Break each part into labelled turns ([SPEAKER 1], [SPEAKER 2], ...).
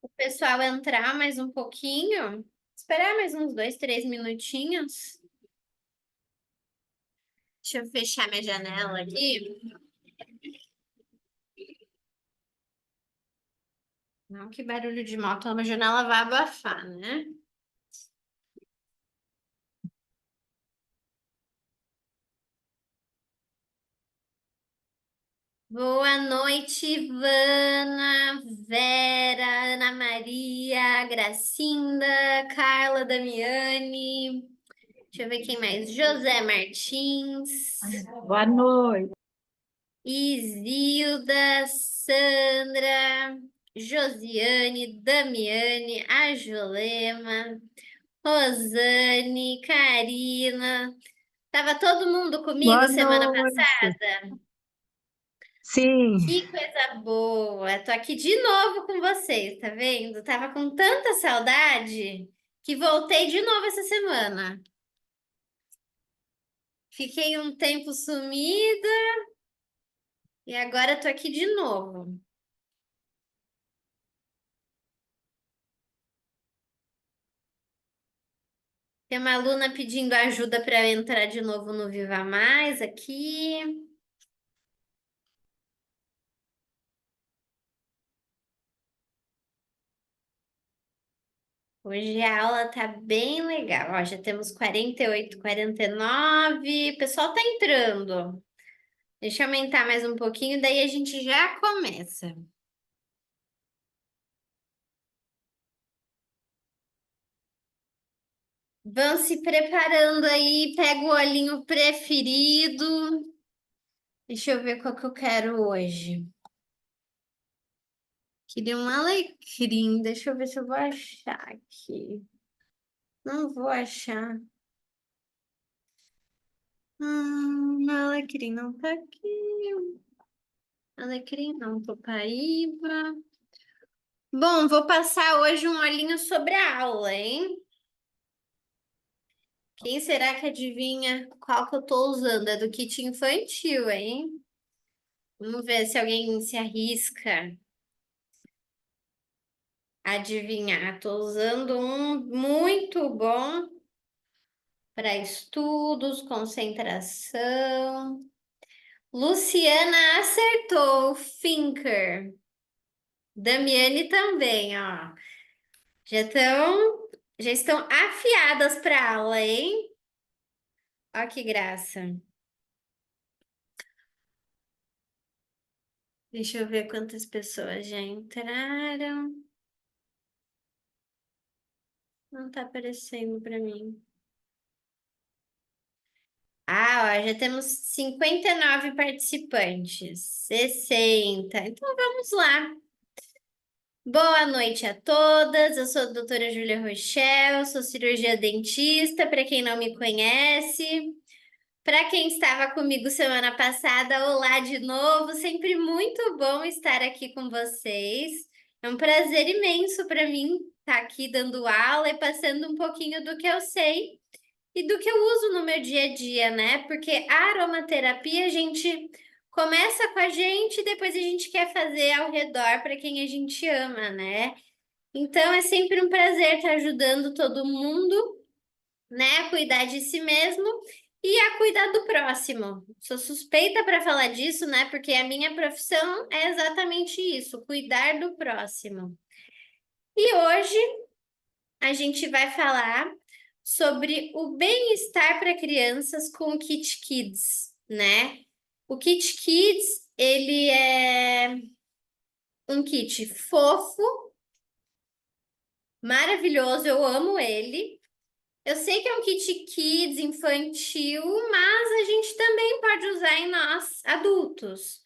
[SPEAKER 1] o pessoal entrar mais um pouquinho. Esperar mais uns 2, 3 minutinhos. Deixa eu fechar minha janela aqui. Não, que barulho de moto, a janela vai abafar, né? Boa noite, Ivana, Vera, Ana Maria, Gracinda, Carla, Damiane. Deixa eu ver quem mais. José Martins,
[SPEAKER 2] Boa noite.
[SPEAKER 1] Isilda, Sandra, Josiane, Damiane, Ajolema, Rosane, Karina. Tava todo mundo comigo
[SPEAKER 2] Boa
[SPEAKER 1] semana
[SPEAKER 2] noite.
[SPEAKER 1] passada?
[SPEAKER 2] Sim,
[SPEAKER 1] Que coisa boa! Tô aqui de novo com vocês, tá vendo? Tava com tanta saudade que voltei de novo essa semana. Fiquei um tempo sumida e agora tô aqui de novo. Tem uma aluna pedindo ajuda para entrar de novo no Viva Mais aqui. Hoje a aula tá bem legal. Ó, já temos 48, 49. O pessoal tá entrando. Deixa eu aumentar mais um pouquinho, daí a gente já começa. Vão se preparando aí, pega o olhinho preferido. Deixa eu ver qual que eu quero hoje. Queria um alecrim, deixa eu ver se eu vou achar aqui. Não vou achar. Alecrim não tá aqui. Alecrim não, Copaíba. Bom, vou passar hoje um olhinho sobre a aula, hein? Quem será que adivinha qual que eu tô usando? É do kit infantil, hein? Vamos ver se alguém se arrisca a adivinhar. Tô usando um muito bom para estudos, concentração. Luciana acertou, Finker. Damiane também, ó. Já estão afiadas para aula, hein? Ó que graça. Deixa eu ver quantas pessoas já entraram. Não tá aparecendo para mim. Ah, ó, já temos 59 participantes. 60. Então vamos lá. Boa noite a todas. Eu sou a doutora Júlia Rochelle, sou cirurgia dentista, para quem não me conhece. Para quem estava comigo semana passada, olá de novo. Sempre muito bom estar aqui com vocês. É um prazer imenso para mim estar aqui dando aula e passando um pouquinho do que eu sei e do que eu uso no meu dia a dia, né? Porque a aromaterapia a gente começa com a gente e depois a gente quer fazer ao redor para quem a gente ama, né? Então é sempre um prazer estar ajudando todo mundo, né, a cuidar de si mesmo e a cuidar do próximo. Sou suspeita para falar disso, né? Porque a minha profissão é exatamente isso, cuidar do próximo. E hoje a gente vai falar sobre o bem-estar para crianças com o Kit Kids, né? O Kit Kids, ele é um kit fofo, maravilhoso, eu amo ele. Eu sei que é um kit kids infantil, mas a gente também pode usar em nós, adultos.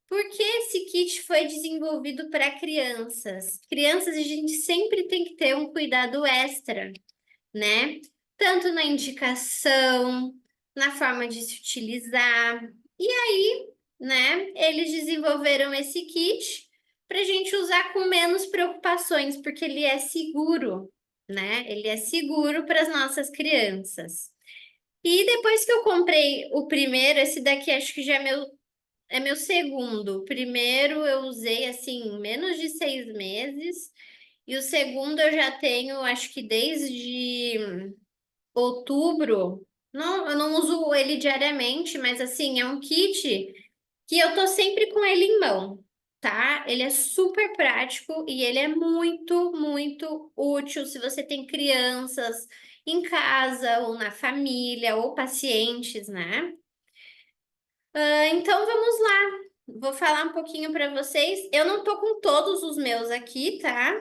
[SPEAKER 1] Porque esse kit foi desenvolvido para crianças. Crianças, a gente sempre tem que ter um cuidado extra, né? Tanto na indicação, na forma de se utilizar. E aí, né, eles desenvolveram esse kit para a gente usar com menos preocupações, porque ele é seguro, né? Ele é seguro para as nossas crianças. E depois que eu comprei o primeiro, esse daqui acho que já é meu é meu segundo. O primeiro eu usei, assim, menos de 6 meses. E o segundo eu já tenho, acho que desde outubro. Não, eu não uso ele diariamente, mas assim, é um kit que eu tô sempre com ele em mão, tá? Ele é super prático e ele é muito, muito útil se você tem crianças em casa ou na família ou pacientes, né? Então vamos lá. Vou falar um pouquinho para vocês. Eu não tô com todos os meus aqui, tá?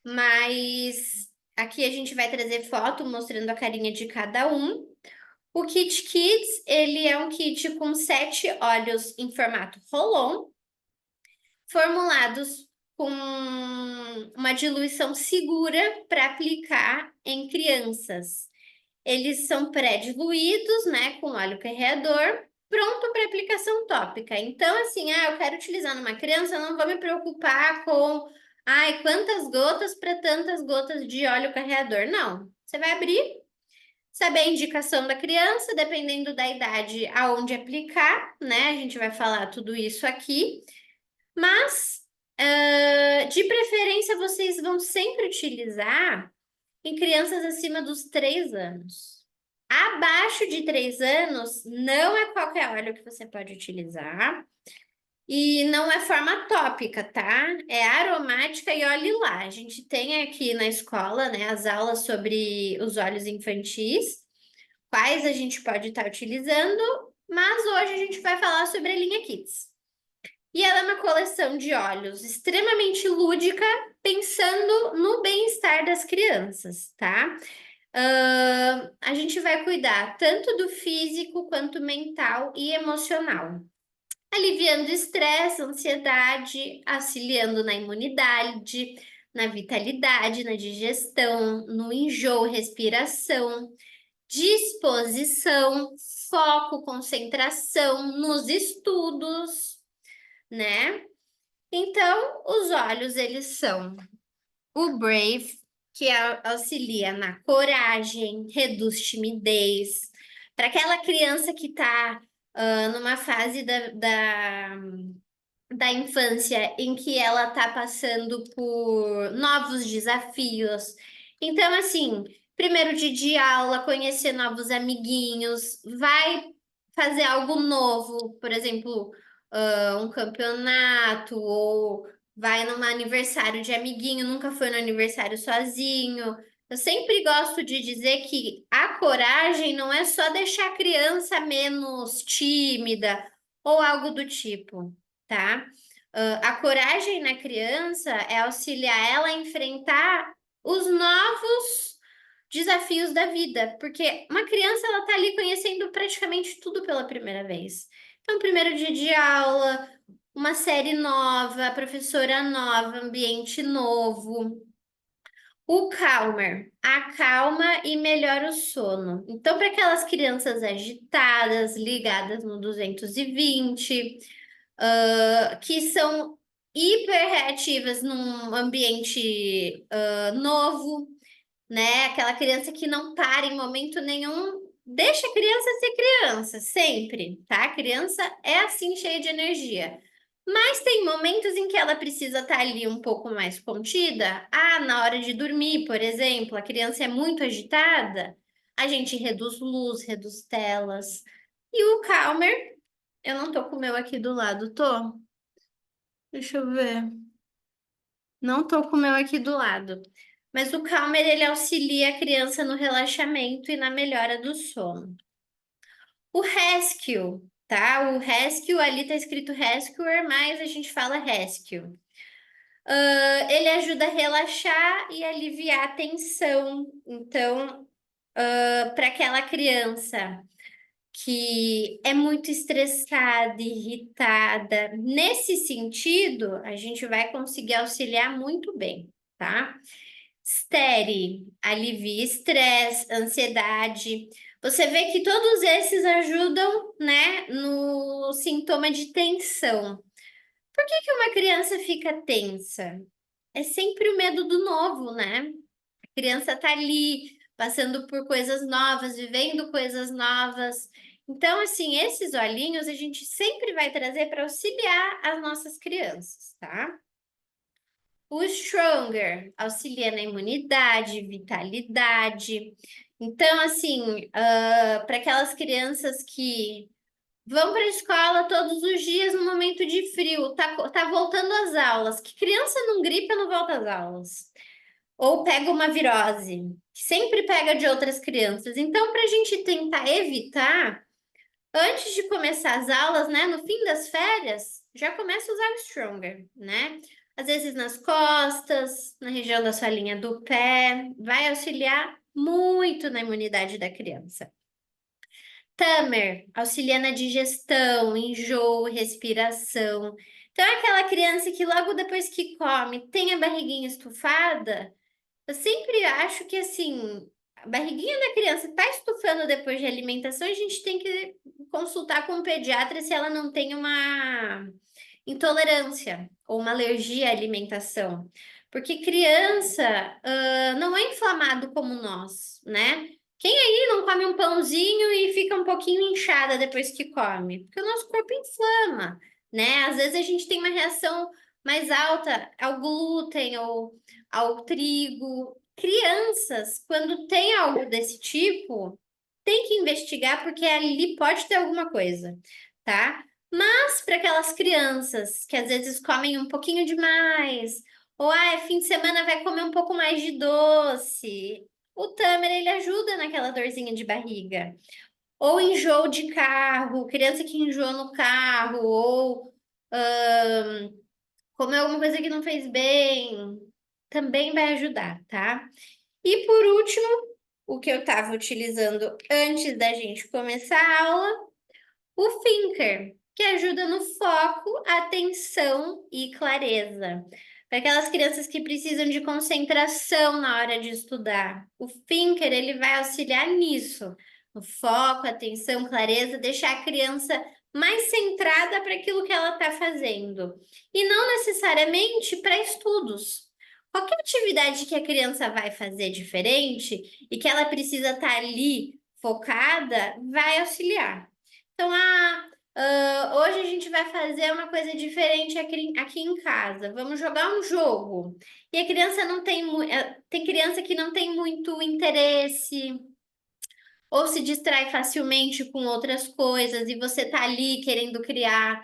[SPEAKER 1] Mas aqui a gente vai trazer foto mostrando a carinha de cada um. O Kit Kids, ele é um kit com 7 óleos em formato roll-on, formulados com uma diluição segura para aplicar em crianças. Eles são pré-diluídos, né, com óleo carreador, pronto para aplicação tópica. Então, assim, eu quero utilizar numa criança, eu não vou me preocupar com, quantas gotas para tantas gotas de óleo carreador. Não. Você vai abrir, saber a indicação da criança, dependendo da idade, aonde aplicar, né? A gente vai falar tudo isso aqui. Mas, de preferência, vocês vão sempre utilizar em crianças acima dos 3 anos. Abaixo de 3 anos, não é qualquer óleo que você pode utilizar. E não é forma tópica, tá? É aromática e olhe lá. A gente tem aqui na escola, né, as aulas sobre os óleos infantis, quais a gente pode estar utilizando, mas hoje a gente vai falar sobre a linha Kids. E ela é uma coleção de óleos extremamente lúdica, pensando no bem-estar das crianças, tá? A gente vai cuidar tanto do físico quanto mental e emocional, aliviando estresse, ansiedade, auxiliando na imunidade, na vitalidade, na digestão, no enjoo, respiração, disposição, foco, concentração nos estudos, né? Então, os olhos, eles são o Brave, que auxilia na coragem, reduz timidez. Para aquela criança que está numa fase da infância em que ela está passando por novos desafios. Então, assim, primeiro dia de aula, conhecer novos amiguinhos, vai fazer algo novo, por exemplo, um campeonato, ou vai num aniversário de amiguinho, nunca foi no aniversário sozinho. Eu sempre gosto de dizer que a coragem não é só deixar a criança menos tímida ou algo do tipo, tá? A coragem na criança é auxiliar ela a enfrentar os novos desafios da vida, porque uma criança ela tá ali conhecendo praticamente tudo pela primeira vez. Então, primeiro dia de aula, uma série nova, professora nova, ambiente novo. O Calmer acalma e melhora o sono. Então, para aquelas crianças agitadas, ligadas no 220, que são hiperreativas num ambiente novo, né? Aquela criança que não para em momento nenhum. Deixa a criança ser criança, sempre, tá? A criança é assim, cheia de energia. Mas tem momentos em que ela precisa estar ali um pouco mais contida. Na hora de dormir, por exemplo, a criança é muito agitada, a gente reduz luz, reduz telas. E o Calmer, eu não tô com o meu aqui do lado, tô? Deixa eu ver. Não tô com o meu aqui do lado. Mas o Calmer, ele auxilia a criança no relaxamento e na melhora do sono. O Rescue, tá? O Rescue, ali tá escrito Rescuer, mas a gente fala Rescue. Ele ajuda a relaxar e aliviar a tensão. Então, para aquela criança que é muito estressada, irritada, nesse sentido, a gente vai conseguir auxiliar muito bem, tá? Stere, alivia estresse, ansiedade. Você vê que todos esses ajudam, né, no sintoma de tensão. Por que que uma criança fica tensa? É sempre o medo do novo, né? A criança tá ali passando por coisas novas, vivendo coisas novas. Então, assim, esses olhinhos a gente sempre vai trazer para auxiliar as nossas crianças, tá? O Stronger auxilia na imunidade, vitalidade. Então, assim, para aquelas crianças que vão para a escola todos os dias no momento de frio, tá voltando às aulas. Que criança não gripa não volta às aulas? Ou pega uma virose, que sempre pega de outras crianças. Então, para a gente tentar evitar, antes de começar as aulas, né, no fim das férias, já começa a usar o Stronger, né? Às vezes nas costas, na região da solinha do pé, vai auxiliar muito na imunidade da criança. Tamer auxilia na digestão, enjoo, respiração. Então, é aquela criança que logo depois que come tem a barriguinha estufada. Eu sempre acho que assim, a barriguinha da criança está estufando depois de alimentação, a gente tem que consultar com o pediatra se ela não tem uma intolerância ou uma alergia à alimentação. Porque criança, não é inflamado como nós, né? Quem aí não come um pãozinho e fica um pouquinho inchada depois que come? Porque o nosso corpo inflama, né? Às vezes a gente tem uma reação mais alta ao glúten ou ao trigo. Crianças, quando tem algo desse tipo, tem que investigar porque ali pode ter alguma coisa, tá? Mas para aquelas crianças que às vezes comem um pouquinho demais, ou fim de semana vai comer um pouco mais de doce, o Tamer ele ajuda naquela dorzinha de barriga. Ou enjoo de carro, criança que enjoou no carro, ou comeu alguma coisa que não fez bem, também vai ajudar, tá? E por último, o que eu estava utilizando antes da gente começar a aula, o Thinker, que ajuda no foco, atenção e clareza. Para aquelas crianças que precisam de concentração na hora de estudar, o Thinker ele vai auxiliar nisso, no foco, atenção, clareza, deixar a criança mais centrada para aquilo que ela está fazendo. E não necessariamente para estudos. Qualquer atividade que a criança vai fazer diferente e que ela precisa estar ali focada, vai auxiliar. Então, hoje a gente vai fazer uma coisa diferente aqui em casa. Vamos jogar um jogo. E a criança não tem, tem criança que não tem muito interesse ou se distrai facilmente com outras coisas e você tá ali querendo criar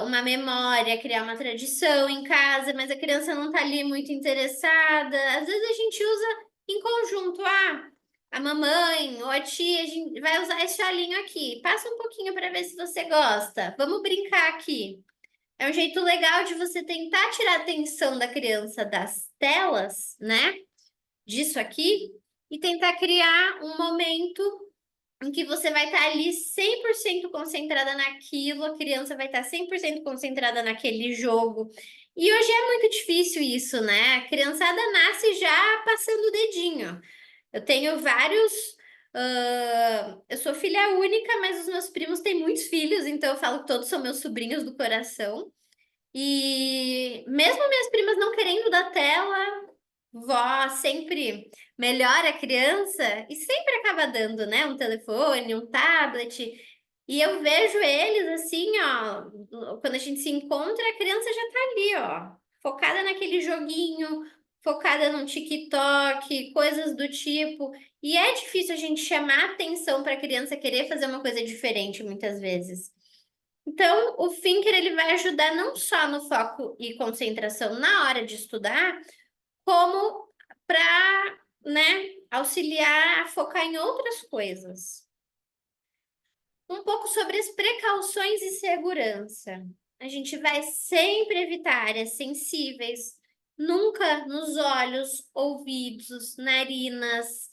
[SPEAKER 1] uma memória, criar uma tradição em casa, mas a criança não tá ali muito interessada. Às vezes a gente usa em conjunto. A mamãe ou a tia, a gente vai usar esse olhinho aqui. Passa um pouquinho para ver se você gosta. Vamos brincar aqui. É um jeito legal de você tentar tirar a atenção da criança das telas, né? Disso aqui, e tentar criar um momento em que você vai estar ali 100% concentrada naquilo, a criança vai estar 100% concentrada naquele jogo. E hoje é muito difícil isso, né? A criançada nasce já passando o dedinho. Eu tenho vários. Eu sou filha única, mas os meus primos têm muitos filhos, então eu falo que todos são meus sobrinhos do coração. E mesmo minhas primas não querendo da tela, vó sempre melhora a criança e sempre acaba dando, né? Um telefone, um tablet. E eu vejo eles assim, ó, quando a gente se encontra, a criança já tá ali, ó, focada naquele joguinho, focada no TikTok, coisas do tipo. E é difícil a gente chamar atenção para a criança querer fazer uma coisa diferente muitas vezes. Então, o Thinker ele vai ajudar não só no foco e concentração na hora de estudar, como para, né, auxiliar a focar em outras coisas. Um pouco sobre as precauções e segurança. A gente vai sempre evitar áreas sensíveis, nunca nos olhos, ouvidos, narinas,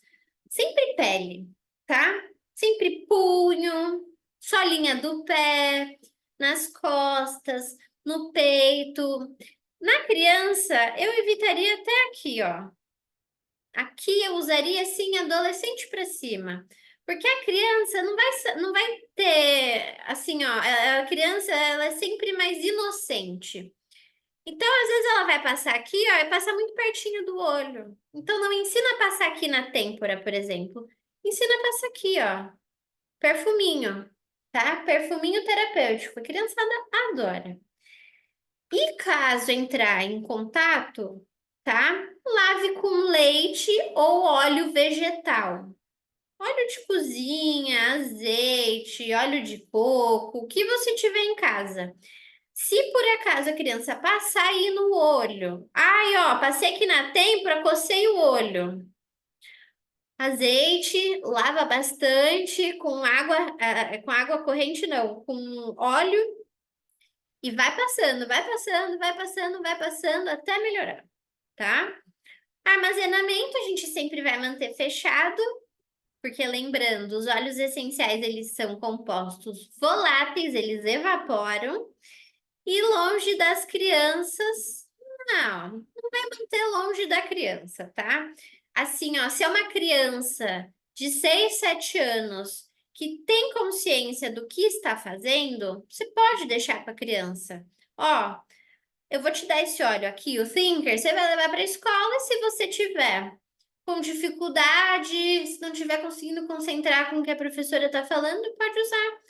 [SPEAKER 1] sempre pele, tá? Sempre punho, solinha do pé, nas costas, no peito. Na criança, eu evitaria até aqui, ó. Aqui eu usaria assim adolescente para cima. Porque a criança não vai ter assim, ó, a criança ela é sempre mais inocente. Então, às vezes ela vai passar aqui, ó, e passa muito pertinho do olho. Então não ensina a passar aqui na têmpora, por exemplo. Ensina a passar aqui, ó. perfuminho, tá? Perfuminho terapêutico, a criançada adora. E caso entrar em contato, tá? Lave com leite ou óleo vegetal. Óleo de cozinha, azeite, óleo de coco, o que você tiver em casa. Se por acaso a criança passar aí no olho, ai, ó, passei aqui na têmpora, cocei o olho. Azeite, lava bastante com água corrente não, com óleo e vai passando, vai passando, vai passando, vai passando até melhorar, tá? Armazenamento a gente sempre vai manter fechado, porque lembrando, os óleos essenciais eles são compostos voláteis, eles evaporam e longe das crianças, não vai manter longe da criança, tá? Assim, ó, se é uma criança de 6, 7 anos que tem consciência do que está fazendo, você pode deixar para a criança. Ó, eu vou te dar esse óleo aqui, o Thinker, você vai levar para a escola e se você tiver com dificuldade, se não estiver conseguindo concentrar com o que a professora está falando, pode usar.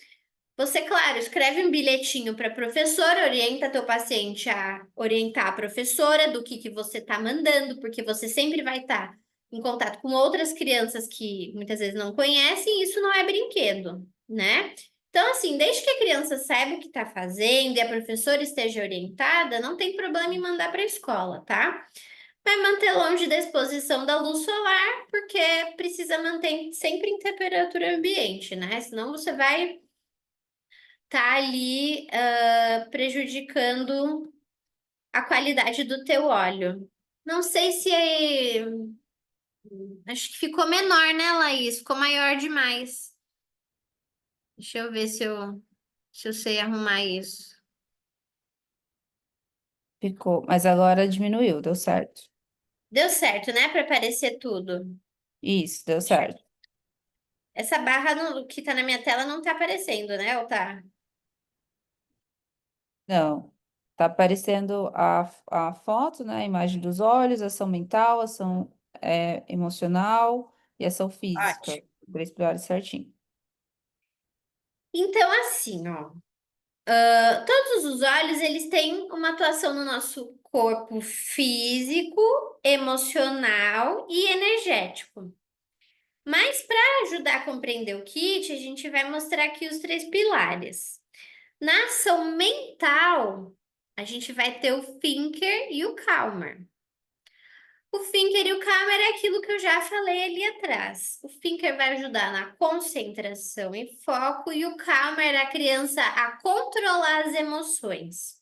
[SPEAKER 1] Você, claro, escreve um bilhetinho para a professora, orienta teu paciente a orientar a professora do que você está mandando, porque você sempre vai estar em contato com outras crianças que muitas vezes não conhecem, e isso não é brinquedo, né? Então, assim, desde que a criança saiba o que está fazendo e a professora esteja orientada, não tem problema em mandar para a escola, tá? Vai manter longe da exposição da luz solar, porque precisa manter sempre em temperatura ambiente, né? Senão você vai tá ali prejudicando a qualidade do teu óleo. Não sei se acho que ficou menor, né, Laís? Ficou maior demais. Deixa eu ver se eu sei arrumar isso.
[SPEAKER 3] Ficou, mas agora diminuiu, deu certo.
[SPEAKER 1] Deu certo, né, para aparecer tudo.
[SPEAKER 3] Isso, deu certo.
[SPEAKER 1] Essa barra que tá na minha tela não tá aparecendo, né? Ou tá?
[SPEAKER 3] Não, tá aparecendo a foto, né? A imagem dos olhos, ação mental, ação emocional e ação física.
[SPEAKER 1] Ótimo.
[SPEAKER 3] Três pilares certinho.
[SPEAKER 1] Então, assim, ó. Todos os olhos, eles têm uma atuação no nosso corpo físico, emocional e energético. Mas para ajudar a compreender o kit, a gente vai mostrar aqui os três pilares. Na ação mental, a gente vai ter o thinker e o calmer. O thinker e o calmer é aquilo que eu já falei ali atrás. O thinker vai ajudar na concentração e foco, e o calmer a criança a controlar as emoções.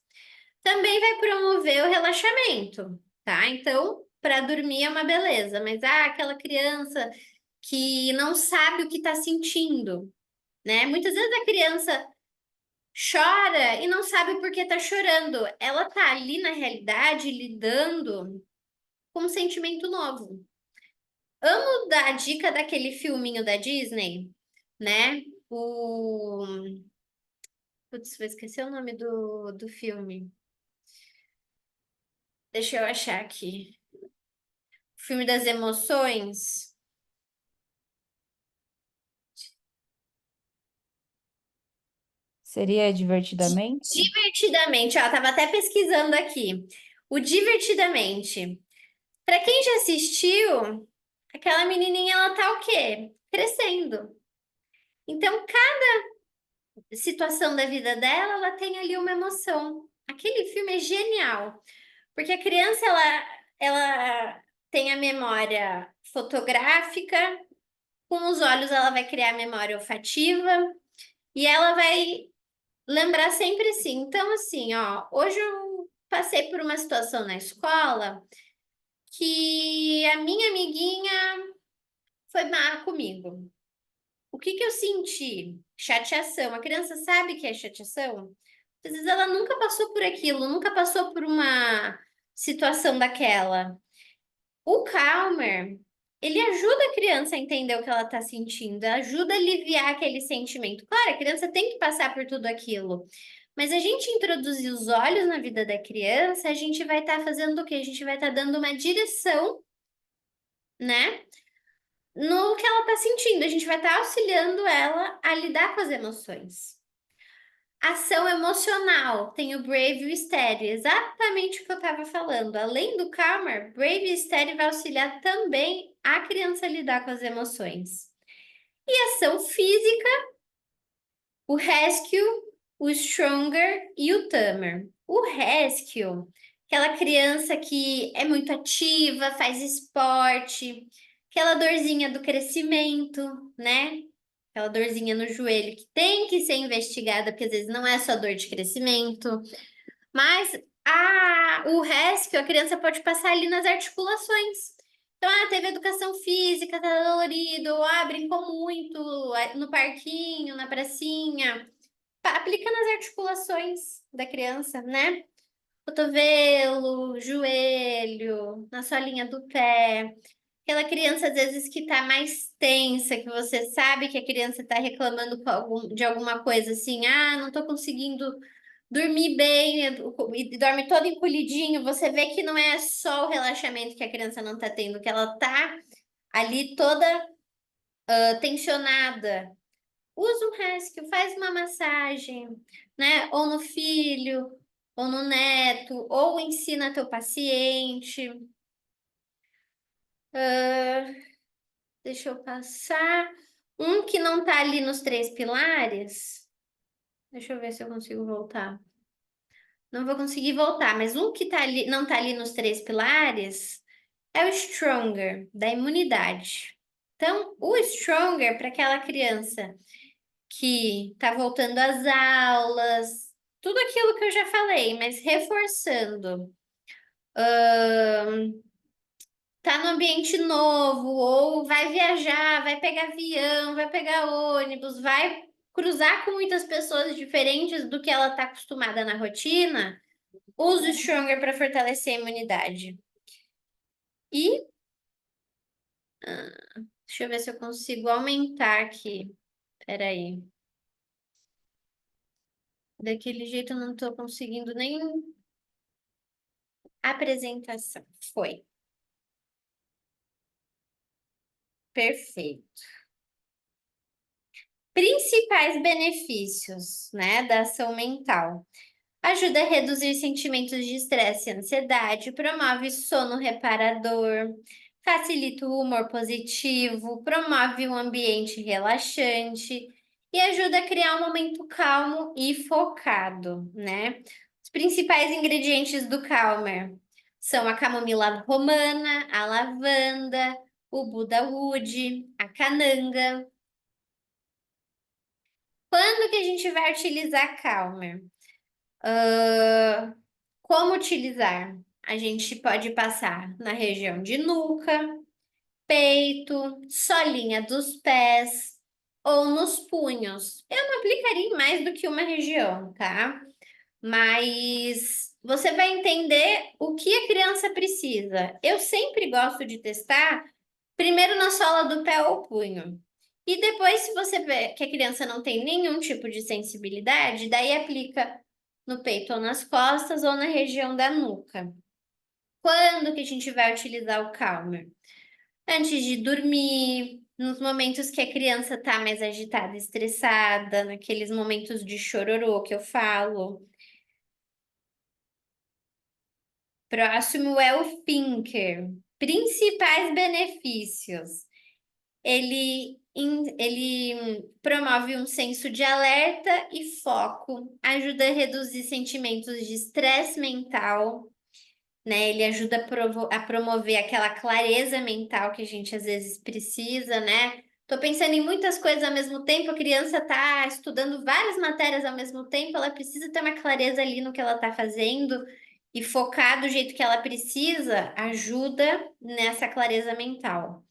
[SPEAKER 1] Também vai promover o relaxamento, tá? Então, para dormir é uma beleza, mas aquela criança que não sabe o que está sentindo, né? Muitas vezes a criança chora e não sabe por que está chorando. Ela tá ali na realidade lidando com um sentimento novo. Amo dar a dica daquele filminho da Disney, né? Putz, vou esquecer o nome do filme. Deixa eu achar aqui. O filme das emoções.
[SPEAKER 3] Seria divertidamente?
[SPEAKER 1] Divertidamente, ó, tava até pesquisando aqui. O Divertidamente. Para quem já assistiu, aquela menininha ela tá o quê? Crescendo. Então, cada situação da vida dela, ela tem ali uma emoção. Aquele filme é genial, porque a criança ela tem a memória fotográfica, com os olhos ela vai criar a memória olfativa e ela vai lembrar sempre assim. Então, assim, ó, hoje eu passei por uma situação na escola que a minha amiguinha foi má comigo. O que que eu senti? Chateação. A criança sabe que é chateação? Às vezes ela nunca passou por aquilo, nunca passou por uma situação daquela. O Calmer, ele ajuda a criança a entender o que ela está sentindo, ajuda a aliviar aquele sentimento. Claro, a criança tem que passar por tudo aquilo, mas a gente introduzir os olhos na vida da criança, a gente vai estar fazendo o quê? A gente vai estar dando uma direção, né? no que ela está sentindo. A gente vai estar auxiliando ela a lidar com as emoções. Ação emocional, tem o Brave e o Steady, exatamente o que eu estava falando. Além do Calmer, Brave e Steady vai auxiliar também a criança a lidar com as emoções. E ação física, o Rescue, o Stronger e o Tamer. O Rescue, aquela criança que é muito ativa, faz esporte, aquela dorzinha do crescimento, né? Aquela dorzinha no joelho que tem que ser investigada, porque às vezes não é só dor de crescimento, mas o Rescue, a criança pode passar ali nas articulações. Então, teve educação física, tá dolorido, brincou muito no parquinho, na pracinha. Aplica nas articulações da criança, né? Cotovelo, joelho, na solinha do pé. Aquela criança, às vezes, que tá mais tensa, que você sabe que a criança tá reclamando de alguma coisa assim, não tô conseguindo dormir bem, e dorme todo encolhidinho. Você vê que não é só o relaxamento que a criança não tá tendo, que ela tá ali toda tensionada. Usa um rescue, faz uma massagem, né? Ou no filho, ou no neto, ou ensina teu paciente. Ah, deixa eu passar. Um que não tá ali nos 3 pilares. Deixa eu ver se eu consigo voltar. Não vou conseguir voltar, mas um que tá ali, não tá ali nos 3 pilares é o Stronger, da imunidade. Então, o Stronger, para aquela criança que está voltando às aulas, tudo aquilo que eu já falei, mas reforçando. Tá no ambiente novo, ou vai viajar, vai pegar avião, vai pegar ônibus, vai cruzar com muitas pessoas diferentes do que ela está acostumada na rotina, use o Stronger para fortalecer a imunidade. E deixa eu ver se eu consigo aumentar aqui. Peraí. Daquele jeito eu não estou conseguindo nem apresentação. Foi. Perfeito. Principais benefícios, né, da ação mental. Ajuda a reduzir sentimentos de estresse e ansiedade, promove sono reparador, facilita o humor positivo, promove um ambiente relaxante e ajuda a criar um momento calmo e focado, né? Os principais ingredientes do Calmer são a camomila romana, a lavanda, o budawood, a cananga. Quando que a gente vai utilizar Calmer? Como utilizar? A gente pode passar na região de nuca, peito, solinha dos pés ou nos punhos. Eu não aplicaria em mais do que uma região, tá? Mas você vai entender o que a criança precisa. Eu sempre gosto de testar primeiro na sola do pé ou punho. E depois, se você vê que a criança não tem nenhum tipo de sensibilidade, daí aplica no peito ou nas costas ou na região da nuca. Quando que a gente vai utilizar o Calmer? Antes de dormir, nos momentos que a criança está mais agitada, estressada, naqueles momentos de chororô que eu falo. Próximo é o Pinker. Principais benefícios. Ele promove um senso de alerta e foco, ajuda a reduzir sentimentos de estresse mental, né? Ele ajuda a promover aquela clareza mental que a gente às vezes precisa, né? Tô pensando em muitas coisas ao mesmo tempo, a criança tá estudando várias matérias ao mesmo tempo, ela precisa ter uma clareza ali no que ela tá fazendo e focar do jeito que ela precisa, ajuda nessa clareza mental.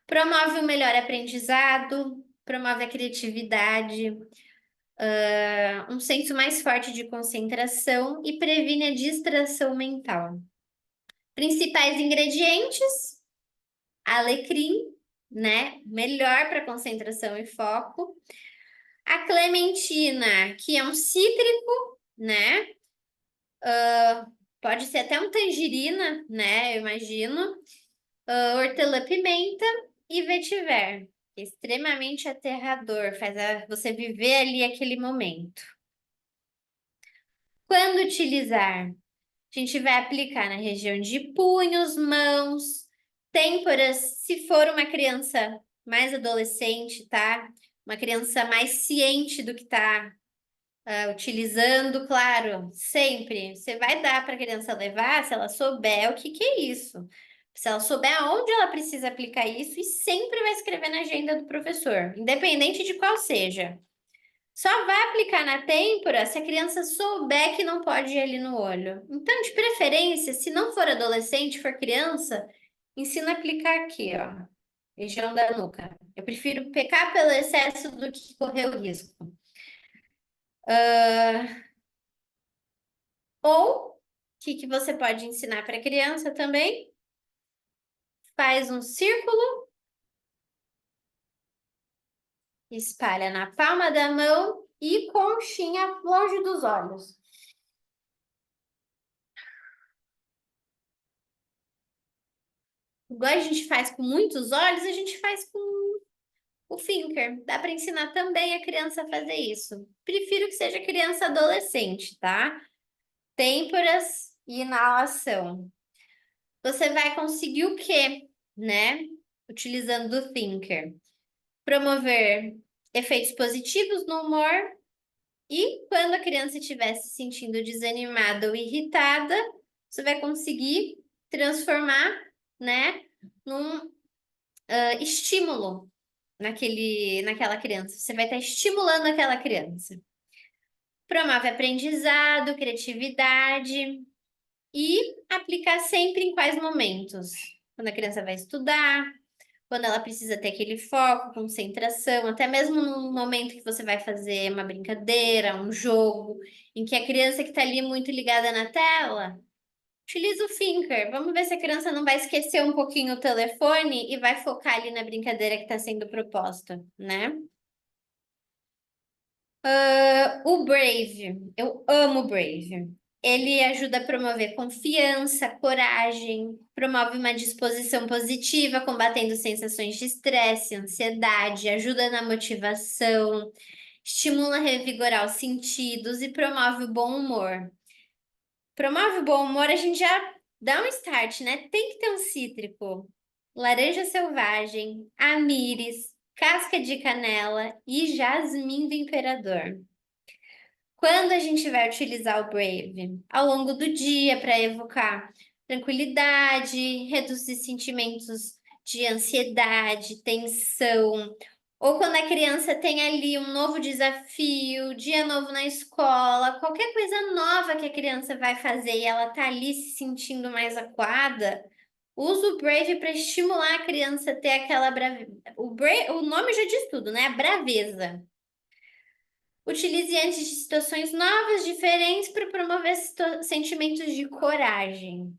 [SPEAKER 1] Promove o melhor aprendizado, promove a criatividade, um senso mais forte de concentração e previne a distração mental. Principais ingredientes: alecrim, né? Melhor para concentração e foco. A clementina, que é um cítrico, né? Pode ser até um tangerina, né? Eu imagino. Hortelã-pimenta e vetiver. Extremamente aterrador, faz você viver ali aquele momento. Quando utilizar? A gente vai aplicar na região de punhos, mãos, têmporas, se for uma criança mais adolescente, tá? Uma criança mais ciente do que tá utilizando, claro, sempre. Você vai dar para a criança levar se ela souber o que que é isso. Se ela souber aonde ela precisa aplicar isso e sempre vai escrever na agenda do professor, independente de qual seja. Só vai aplicar na têmpora se a criança souber que não pode ir ali no olho. Então, de preferência, se não for adolescente, for criança, ensina a aplicar aqui, ó, região da nuca. Eu prefiro pecar pelo excesso do que correr o risco. Ou, o que você pode ensinar para a criança também? Faz um círculo, espalha na palma da mão e conchinha longe dos olhos. Igual a gente faz com muitos olhos, a gente faz com o finger. Dá para ensinar também a criança a fazer isso. Prefiro que seja criança adolescente, tá? Têmporas e inalação. Você vai conseguir o quê, né? Utilizando o thinker. Promover efeitos positivos no humor e quando a criança estiver se sentindo desanimada ou irritada, você vai conseguir transformar, né, num estímulo naquela criança. Você vai estar estimulando aquela criança. Promove aprendizado, criatividade e aplicar sempre em quais momentos? Quando a criança vai estudar, quando ela precisa ter aquele foco, concentração, até mesmo no momento que você vai fazer uma brincadeira, um jogo, em que a criança que está ali muito ligada na tela, utiliza o Thinker. Vamos ver se a criança não vai esquecer um pouquinho o telefone e vai focar ali na brincadeira que está sendo proposta, né? O Brave, eu amo o Brave. Ele ajuda a promover confiança, coragem, promove uma disposição positiva, combatendo sensações de estresse, ansiedade, ajuda na motivação, estimula a revigorar os sentidos e promove o bom humor. Promove o bom humor, a gente já dá um start, né? Tem que ter um cítrico, laranja selvagem, amires, casca de canela e jasmim do imperador. Quando a gente vai utilizar o Brave? Ao longo do dia, para evocar tranquilidade, reduzir sentimentos de ansiedade, tensão, ou quando a criança tem ali um novo desafio, dia novo na escola, qualquer coisa nova que a criança vai fazer e ela tá ali se sentindo mais acuada, usa o Brave para estimular a criança a ter aquela braveza. O nome já diz tudo, né? A braveza. Utilize antes de situações novas, diferentes, para promover sentimentos de coragem.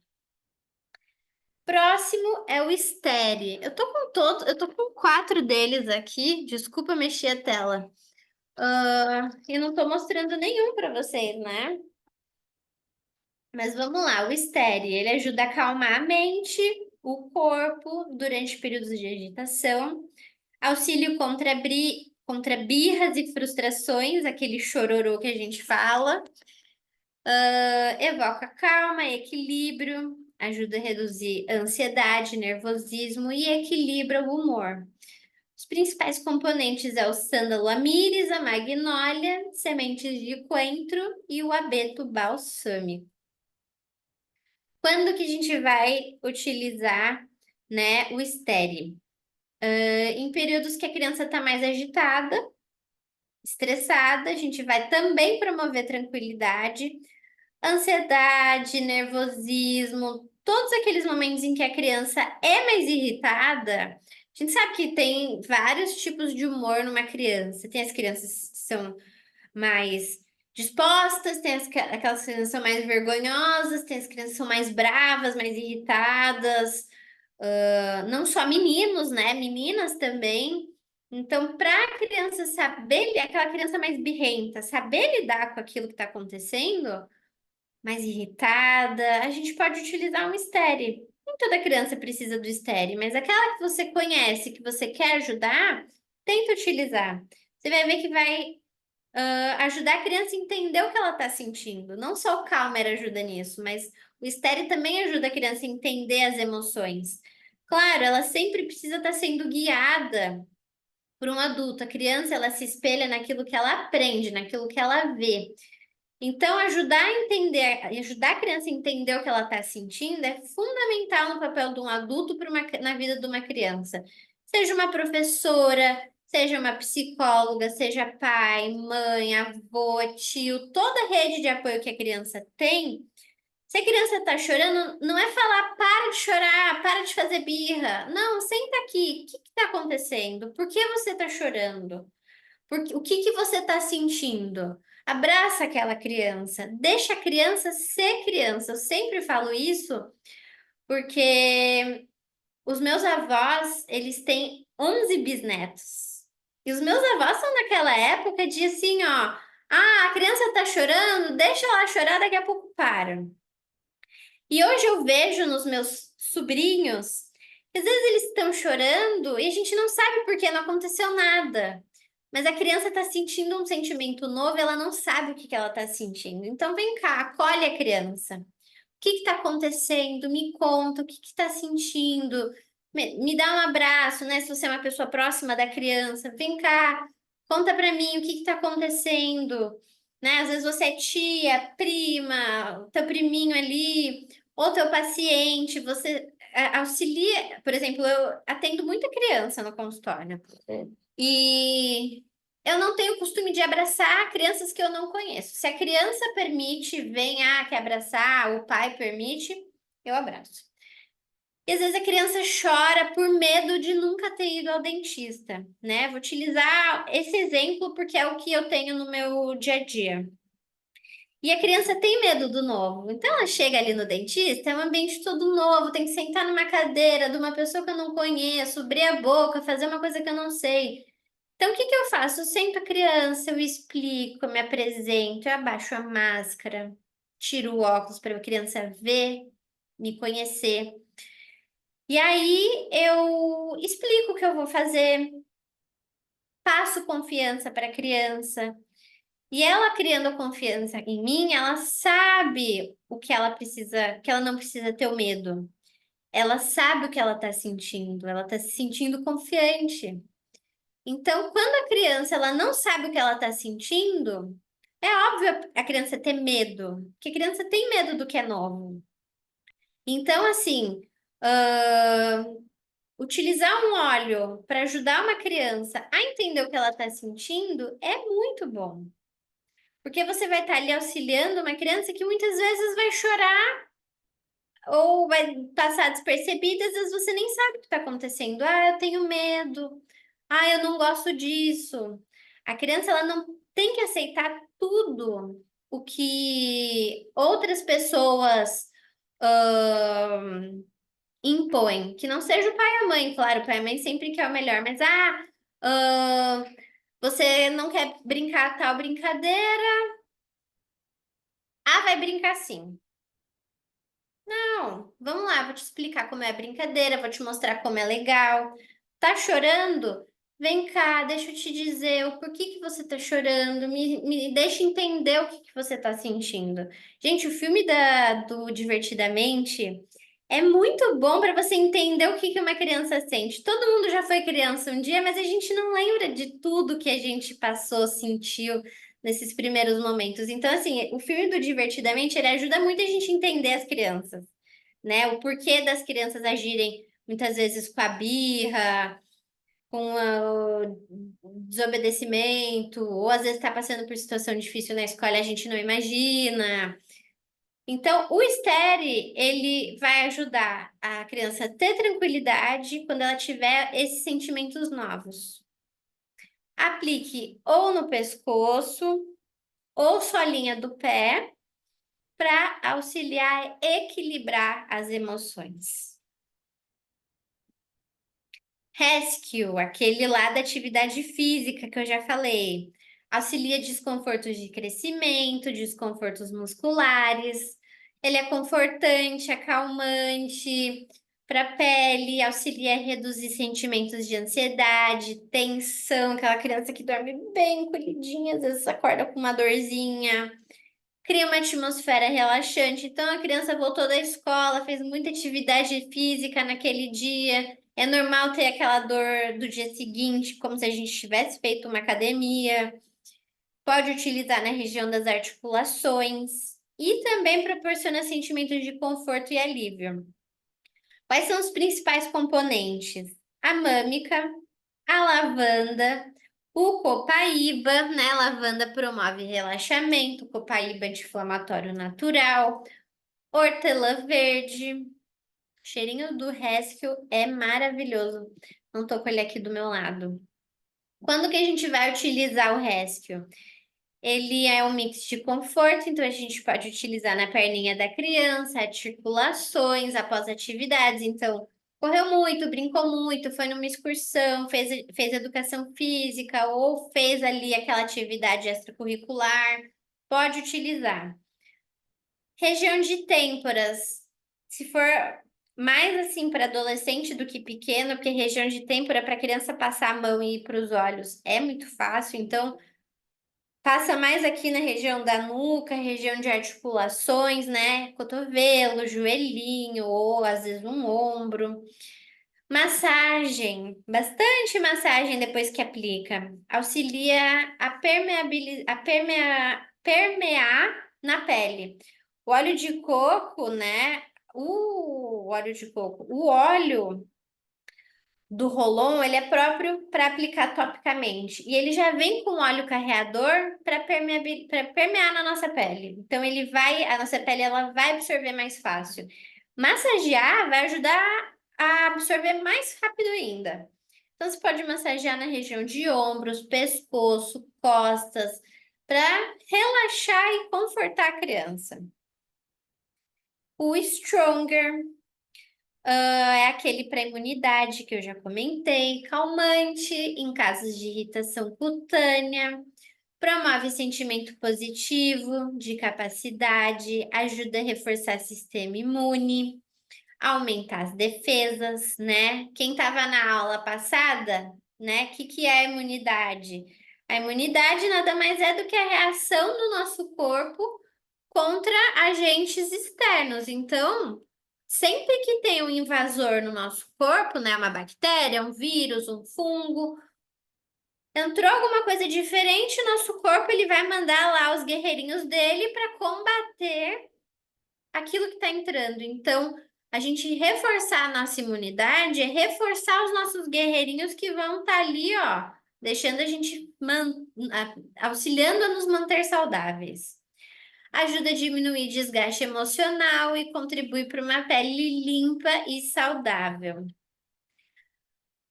[SPEAKER 1] Próximo é o Stere. Eu tô com 4 deles aqui. Desculpa mexer a tela. E não tô mostrando nenhum para vocês, né? Mas vamos lá, o Stere, ele ajuda a acalmar a mente, o corpo durante períodos de agitação. Auxílio contra birras e frustrações, aquele chororô que a gente fala. Evoca calma, equilíbrio, ajuda a reduzir ansiedade, nervosismo e equilibra o humor. Os principais componentes é o sândalo amíris, a magnólia, sementes de coentro e o abeto balsâmico. Quando que a gente vai utilizar, né, o estere? Em períodos que a criança está mais agitada, estressada, a gente vai também promover tranquilidade, ansiedade, nervosismo, todos aqueles momentos em que a criança é mais irritada. A gente sabe que tem vários tipos de humor numa criança. Tem as crianças que são mais dispostas, tem aquelas crianças que são mais vergonhosas, tem as crianças que são mais bravas, mais irritadas. Não só meninos, né? Meninas também. Então, para a criança saber, aquela criança mais birrenta, saber lidar com aquilo que está acontecendo, mais irritada, a gente pode utilizar um estere. Nem toda criança precisa do estéreo, mas aquela que você conhece, que você quer ajudar, tenta utilizar. Você vai ver que vai ajudar a criança a entender o que ela está sentindo. Não só o Calmer ajuda nisso, mas o estéreo também ajuda a criança a entender as emoções. Claro, ela sempre precisa estar sendo guiada por um adulto. A criança, ela se espelha naquilo que ela aprende, naquilo que ela vê. Então, ajudar a entender, ajudar a criança a entender o que ela está sentindo é fundamental no papel de um adulto na vida de uma criança. Seja uma professora, seja uma psicóloga, seja pai, mãe, avô, tio, toda a rede de apoio que a criança tem. Se a criança está chorando, não é falar para de chorar, para de fazer birra. Não, senta aqui. O que está acontecendo? Por que você está chorando? O que que você está sentindo? Abraça aquela criança, deixa a criança ser criança. Eu sempre falo isso porque os meus avós, eles têm 11 bisnetos. E os meus avós são daquela época de assim, ó, a criança tá chorando, deixa ela chorar, daqui a pouco para. E hoje eu vejo nos meus sobrinhos, que às vezes eles estão chorando e a gente não sabe por que não aconteceu nada. Mas a criança está sentindo um sentimento novo, e ela não sabe o que que ela está sentindo. Então vem cá, acolhe a criança. O que está acontecendo? Me conta o que está sentindo. Me dá um abraço, né? Se você é uma pessoa próxima da criança, vem cá, conta para mim o que está acontecendo. Né? Às vezes você é tia, prima, teu priminho ali, ou teu paciente, você auxilia. Por exemplo, eu atendo muita criança no consultório. E eu não tenho costume de abraçar crianças que eu não conheço. Se a criança permite, vem, quer abraçar, o pai permite, eu abraço. E às vezes a criança chora por medo de nunca ter ido ao dentista, né? Vou utilizar esse exemplo porque é o que eu tenho no meu dia a dia. E a criança tem medo do novo. Então ela chega ali no dentista, é um ambiente todo novo, tem que sentar numa cadeira de uma pessoa que eu não conheço, abrir a boca, fazer uma coisa que eu não sei. Então, o que que eu faço? Eu sento a criança, eu explico, eu me apresento, eu abaixo a máscara, tiro o óculos para a criança ver, me conhecer. E aí eu explico o que eu vou fazer, passo confiança para a criança. E ela criando confiança em mim, ela sabe o que ela precisa, que ela não precisa ter o medo. Ela sabe o que ela está sentindo, ela está se sentindo confiante. Então, quando a criança ela não sabe o que ela está sentindo, é óbvio a criança ter medo, porque a criança tem medo do que é novo. Então, assim, ah, utilizar um óleo para ajudar uma criança a entender o que ela está sentindo é muito bom. Porque você vai estar ali auxiliando uma criança que muitas vezes vai chorar ou vai passar despercebida, às vezes você nem sabe o que está acontecendo. Eu tenho medo. Eu não gosto disso. A criança, ela não tem que aceitar tudo o que outras pessoas impõem. Que não seja o pai e a mãe, claro, o pai e a mãe sempre quer o melhor, mas ah, você não quer brincar tal brincadeira? Vai brincar sim. Não, vamos lá, vou te explicar como é a brincadeira, vou te mostrar como é legal. Tá chorando? Vem cá, deixa eu te dizer o porquê que você tá chorando, me deixa entender o que que você tá sentindo. Gente, o filme do Divertidamente é muito bom para você entender o que que uma criança sente. Todo mundo já foi criança um dia, mas a gente não lembra de tudo que a gente passou, sentiu nesses primeiros momentos. Então, assim, o filme do Divertidamente, ele ajuda muito a gente a entender as crianças, né? O porquê das crianças agirem muitas vezes com a birra, com o desobedecimento, ou às vezes está passando por situação difícil na escola e a gente não imagina. Então, o Stere, ele vai ajudar a criança a ter tranquilidade quando ela tiver esses sentimentos novos. Aplique ou no pescoço, ou solinha do pé, para auxiliar a equilibrar as emoções. Rescue, aquele lá da atividade física que eu já falei, auxilia desconfortos de crescimento, desconfortos musculares. Ele é confortante, acalmante para a pele, auxilia a reduzir sentimentos de ansiedade, tensão, aquela criança que dorme bem encolhidinha, às vezes acorda com uma dorzinha. Cria uma atmosfera relaxante. Então, a criança voltou da escola, fez muita atividade física naquele dia. É normal ter aquela dor do dia seguinte, como se a gente tivesse feito uma academia. Pode utilizar na região das articulações e também proporciona sentimentos de conforto e alívio. Quais são os principais componentes? A mâmica, a lavanda, o copaíba, né? Lavanda promove relaxamento, copaíba anti-inflamatório natural, hortelã verde. O cheirinho do Rescue é maravilhoso. Não tô com ele aqui do meu lado. Quando que a gente vai utilizar o Rescue? Ele é um mix de conforto, então a gente pode utilizar na perninha da criança, articulações, após atividades. Então, correu muito, brincou muito, foi numa excursão, fez educação física ou fez ali aquela atividade extracurricular, pode utilizar. Região de têmporas, se for mais assim para adolescente do que pequeno, porque região de têmpora para criança passar a mão e ir para os olhos é muito fácil, então passa mais aqui na região da nuca, região de articulações, né? Cotovelo, joelhinho, ou às vezes um ombro. Massagem, bastante massagem depois que aplica. Auxilia a permear na pele. O óleo de coco, né? O óleo de coco, o óleo do Rolon, ele é próprio para aplicar topicamente. E ele já vem com óleo carreador para permear na nossa pele. Então a nossa pele ela vai absorver mais fácil. Massagear vai ajudar a absorver mais rápido ainda. Então você pode massagear na região de ombros, pescoço, costas, para relaxar e confortar a criança. O Stronger é aquele para imunidade que eu já comentei, calmante em casos de irritação cutânea, promove sentimento positivo de capacidade, ajuda a reforçar o sistema imune, aumentar as defesas, né? Quem estava na aula passada, né? O que é a imunidade? A imunidade nada mais é do que a reação do nosso corpo contra agentes externos. Então, sempre que tem um invasor no nosso corpo, né, uma bactéria, um vírus, um fungo, entrou alguma coisa diferente, nosso corpo ele vai mandar lá os guerreirinhos dele para combater aquilo que está entrando. Então, a gente reforçar a nossa imunidade é reforçar os nossos guerreirinhos que vão estar ali, ó, deixando a gente auxiliando a nos manter saudáveis. Ajuda a diminuir desgaste emocional e contribui para uma pele limpa e saudável.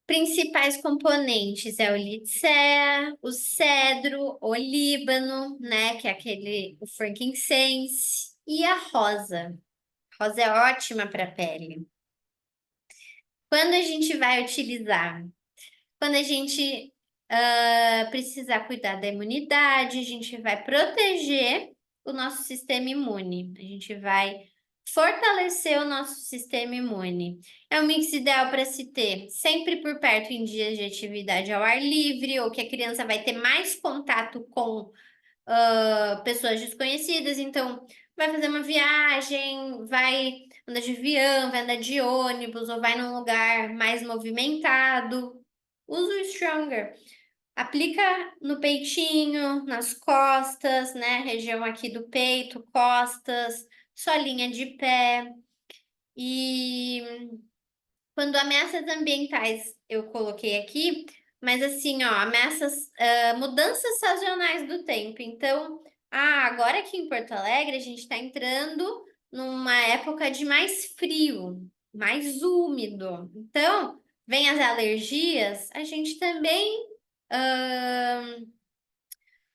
[SPEAKER 1] Principais componentes é o lidcea, o cedro, o líbano, né, que é o frankincense, e a rosa. A rosa é ótima para a pele. Quando a gente vai utilizar? Quando a gente precisar cuidar da imunidade, a gente vai proteger o nosso sistema imune. A gente vai fortalecer o nosso sistema imune. É um mix ideal para se ter sempre por perto em dias de atividade ao ar livre, ou que a criança vai ter mais contato com pessoas desconhecidas. Então, vai fazer uma viagem, vai andar de avião, vai andar de ônibus, ou vai num lugar mais movimentado. Usa o Stronger. Aplica no peitinho, nas costas, né? Região aqui do peito, costas, solinha de pé. E quando ameaças ambientais eu coloquei aqui, mas assim, ó, ameaças, mudanças sazonais do tempo. Então, agora aqui em Porto Alegre a gente está entrando numa época de mais frio, mais úmido. Então, vem as alergias, a gente também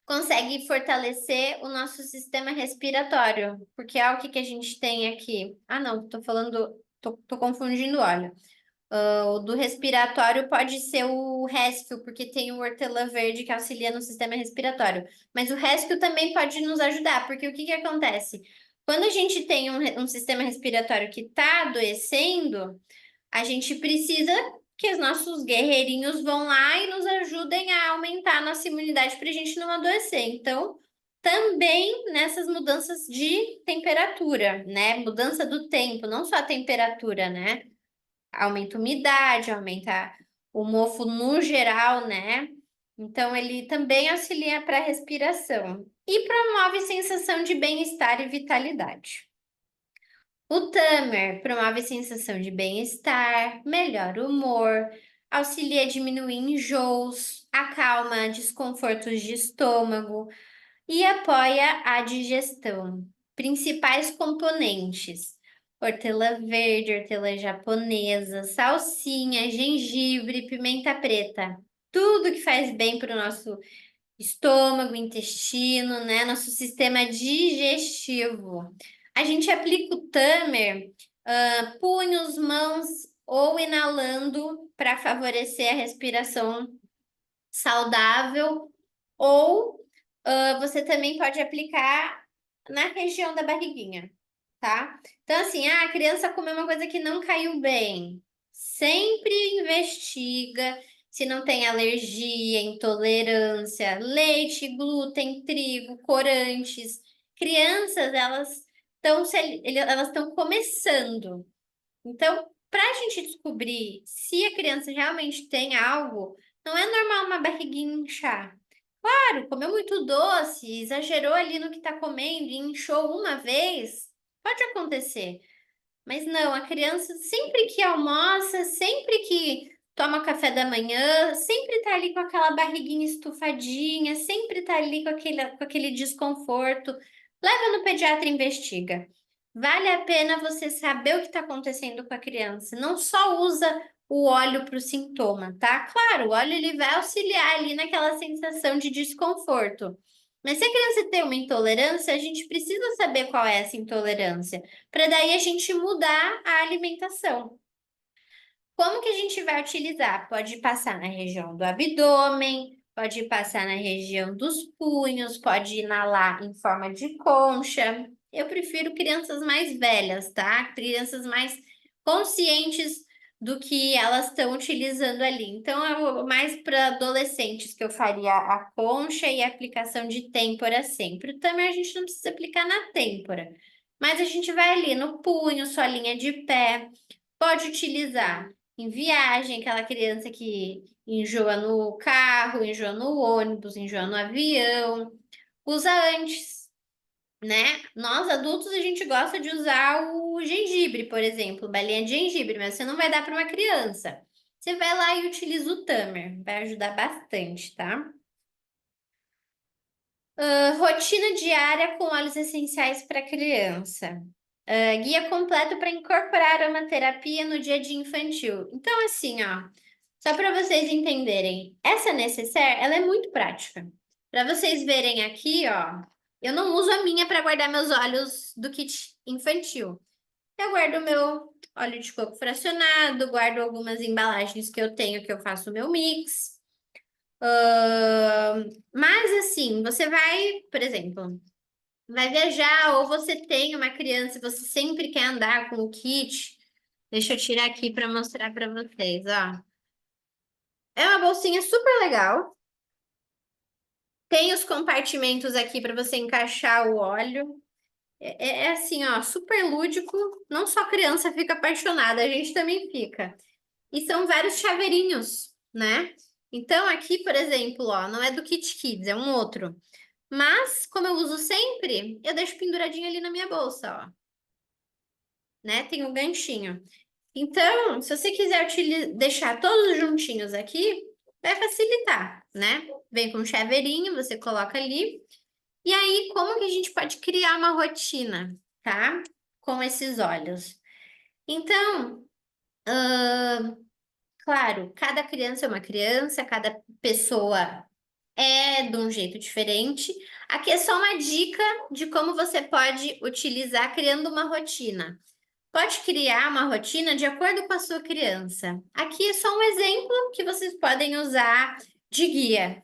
[SPEAKER 1] consegue fortalecer o nosso sistema respiratório, porque é o que a gente tem aqui. Ah, não, tô confundindo, olha. O do respiratório pode ser o Rescue, porque tem o hortelã verde que auxilia no sistema respiratório. Mas o Rescue também pode nos ajudar, porque o que acontece? Quando a gente tem um sistema respiratório que está adoecendo, a gente precisa que os nossos guerreirinhos vão lá e nos ajudem a aumentar a nossa imunidade para a gente não adoecer. Então, também nessas mudanças de temperatura, né? Mudança do tempo, não só a temperatura, né? Aumenta a umidade, aumenta o mofo no geral, né? Então, ele também auxilia para a respiração e promove sensação de bem-estar e vitalidade. O Tamer promove sensação de bem-estar, melhora o humor, auxilia a diminuir enjoos, acalma desconfortos de estômago e apoia a digestão. Principais componentes: hortelã verde, hortelã japonesa, salsinha, gengibre, pimenta preta. Tudo que faz bem para o nosso estômago, intestino, né? Nosso sistema digestivo. A gente aplica o Tamer, punhos, mãos ou inalando para favorecer a respiração saudável, ou você também pode aplicar na região da barriguinha, tá? Então, assim, a criança comeu uma coisa que não caiu bem. Sempre investiga se não tem alergia, intolerância, leite, glúten, trigo, corantes. Crianças, elas estão começando. Então, para a gente descobrir se a criança realmente tem algo, não é normal uma barriguinha inchar. Claro, comeu muito doce, exagerou ali no que está comendo e inchou uma vez, pode acontecer. Mas não, a criança sempre que almoça, sempre que toma café da manhã, sempre está ali com aquela barriguinha estufadinha, sempre está ali com aquele desconforto. Leva no pediatra e investiga. Vale a pena você saber o que está acontecendo com a criança. Não só usa o óleo para o sintoma, tá? Claro, o óleo ele vai auxiliar ali naquela sensação de desconforto. Mas se a criança tem uma intolerância, a gente precisa saber qual é essa intolerância, para daí a gente mudar a alimentação. Como que a gente vai utilizar? Pode passar na região do abdômen, pode passar na região dos punhos, pode inalar em forma de concha. Eu prefiro crianças mais velhas, tá? Crianças mais conscientes do que elas estão utilizando ali. Então, é mais para adolescentes que eu faria a concha e a aplicação de têmpora sempre. Também a gente não precisa aplicar na têmpora, mas a gente vai ali no punho, solinha de pé. Pode utilizar em viagem, aquela criança que enjoa no carro, enjoa no ônibus, enjoa no avião. Usa antes, né? Nós adultos a gente gosta de usar o gengibre, por exemplo, balinha de gengibre, mas você não vai dar para uma criança. Você vai lá e utiliza o Tamer, vai ajudar bastante, tá? Rotina diária com óleos essenciais para criança. Guia completo para incorporar aromaterapia no dia a dia infantil. Então, assim, ó, só para vocês entenderem, essa necessaire, ela é muito prática. Para vocês verem aqui, ó, eu não uso a minha para guardar meus óleos do kit infantil. Eu guardo meu óleo de coco fracionado, guardo algumas embalagens que eu tenho que eu faço o meu mix. Mas assim, você vai, por exemplo, vai viajar ou você tem uma criança e você sempre quer andar com o kit. Deixa eu tirar aqui para mostrar para vocês, ó. É uma bolsinha super legal. Tem os compartimentos aqui para você encaixar o óleo. É assim, ó, super lúdico. Não só a criança fica apaixonada, a gente também fica. E são vários chaveirinhos, né? Então, aqui, por exemplo, ó, não é do Kit Kids, é um outro. Mas, como eu uso sempre, eu deixo penduradinho ali na minha bolsa, ó. Né? Tem um ganchinho. Então, se você quiser deixar todos juntinhos aqui, vai facilitar, né? Vem com um chaveirinho, você coloca ali. E aí, como que a gente pode criar uma rotina, tá? Com esses óleos. Então, claro, cada criança é uma criança, cada pessoa é de um jeito diferente. Aqui é só uma dica de como você pode utilizar criando uma rotina. Pode criar uma rotina de acordo com a sua criança. Aqui é só um exemplo que vocês podem usar de guia.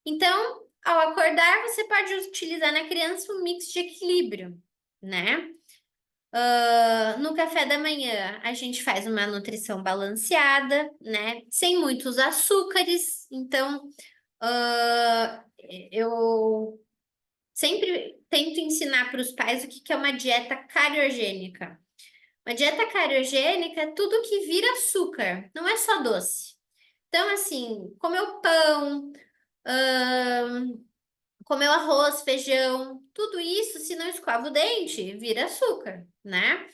[SPEAKER 1] Então, ao acordar, você pode utilizar na criança um mix de equilíbrio. né? No café da manhã, a gente faz uma nutrição balanceada, né? Sem muitos açúcares. Então, eu sempre tento ensinar para os pais o que que é uma dieta cariogênica. Uma dieta cariogênica é tudo que vira açúcar, não é só doce. Então, assim, comeu pão, comeu arroz, feijão, tudo isso, se não escova o dente, vira açúcar, né?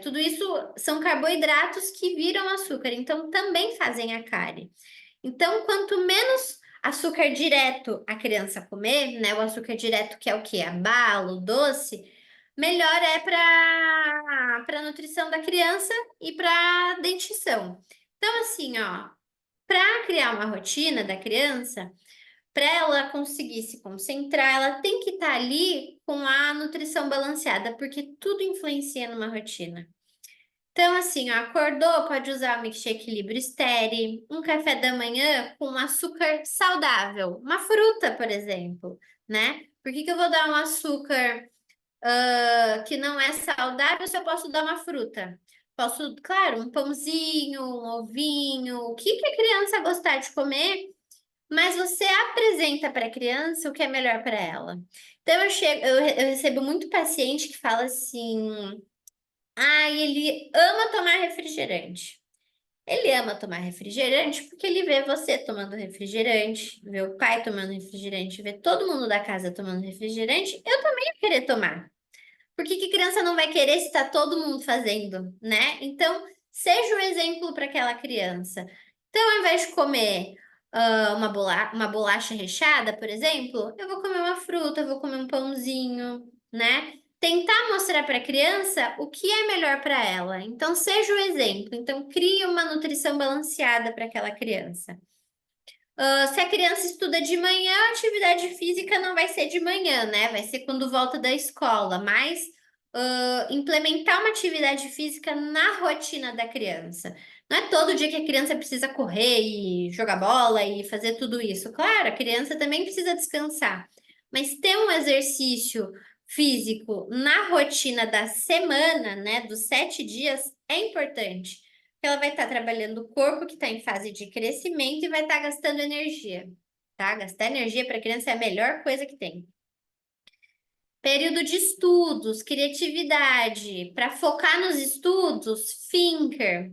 [SPEAKER 1] Tudo isso são carboidratos que viram açúcar, então também fazem a cárie. Então, quanto menos açúcar direto a criança comer, né? O açúcar direto que é o quê? A bala, o doce, melhor é para a nutrição da criança e para dentição. Então, assim, ó, para criar uma rotina da criança, para ela conseguir se concentrar, ela tem que estar ali com a nutrição balanceada, porque tudo influencia numa rotina. Então, assim, ó, acordou, pode usar o milkshake Equilíbrio Steri, um café da manhã com açúcar saudável, uma fruta, por exemplo, né? Por que que eu vou dar um açúcar que não é saudável se eu posso dar uma fruta? Posso, claro, um pãozinho, um ovinho, o que que a criança gostar de comer, mas você apresenta para a criança o que é melhor para ela. Então, eu recebo muito paciente que fala assim: ah, ele ama tomar refrigerante. Ele ama tomar refrigerante porque ele vê você tomando refrigerante, vê o pai tomando refrigerante, vê todo mundo da casa tomando refrigerante. Eu também ia querer tomar. Por que que criança não vai querer se está todo mundo fazendo, né? Então, seja um exemplo para aquela criança. Então, ao invés de comer uma bolacha recheada, por exemplo, eu vou comer uma fruta, eu vou comer um pãozinho, né? Tentar mostrar para a criança o que é melhor para ela. Então, seja o exemplo. Então, crie uma nutrição balanceada para aquela criança. Se a criança estuda de manhã, a atividade física não vai ser de manhã, né? Vai ser quando volta da escola, mas implementar uma atividade física na rotina da criança. Não é todo dia que a criança precisa correr e jogar bola e fazer tudo isso. Claro, a criança também precisa descansar, mas ter um exercício físico na rotina da semana, né? Dos 7 dias, é importante. Ela vai estar trabalhando o corpo que está em fase de crescimento e vai estar gastando energia, tá? Gastar energia para criança é a melhor coisa que tem. Período de estudos, criatividade, para focar nos estudos, Thinker.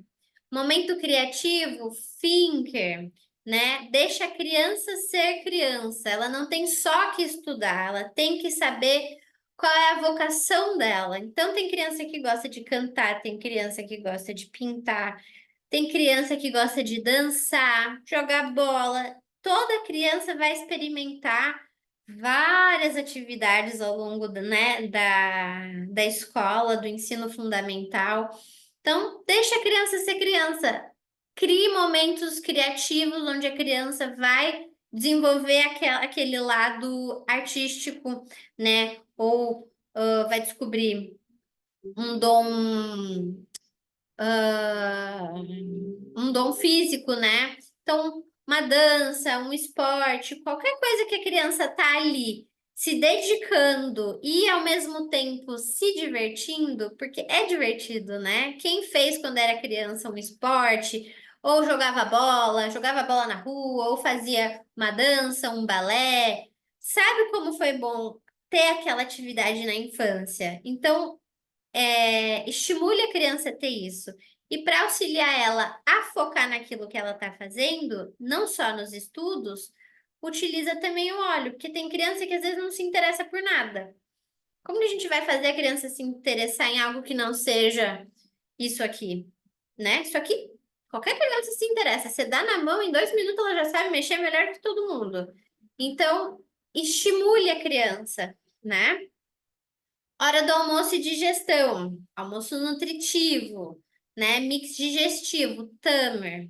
[SPEAKER 1] Momento criativo, Thinker, né? Deixa a criança ser criança. Ela não tem só que estudar, ela tem que saber qual é a vocação dela. Então, tem criança que gosta de cantar, tem criança que gosta de pintar, tem criança que gosta de dançar, jogar bola. Toda criança vai experimentar várias atividades ao longo né, da escola, do ensino fundamental. Então, deixa a criança ser criança. Crie momentos criativos onde a criança vai desenvolver aquele lado artístico, né? Ou vai descobrir um dom um dom físico, né? Então, uma dança, um esporte, qualquer coisa que a criança tá ali se dedicando e ao mesmo tempo se divertindo, porque é divertido, né? Quem fez quando era criança um esporte, ou jogava bola na rua, ou fazia uma dança, um balé, sabe como foi bom ter aquela atividade na infância? Então, estimule a criança a ter isso. E para auxiliar ela a focar naquilo que ela está fazendo, não só nos estudos, utiliza também o óleo, porque tem criança que às vezes não se interessa por nada. Como que a gente vai fazer a criança se interessar em algo que não seja isso aqui, né? Isso aqui, qualquer criança se interessa. Você dá na mão, em 2 minutos ela já sabe mexer melhor que todo mundo. Então, estimule a criança, né? Hora do almoço e digestão, almoço nutritivo, né? Mix digestivo, Tamer.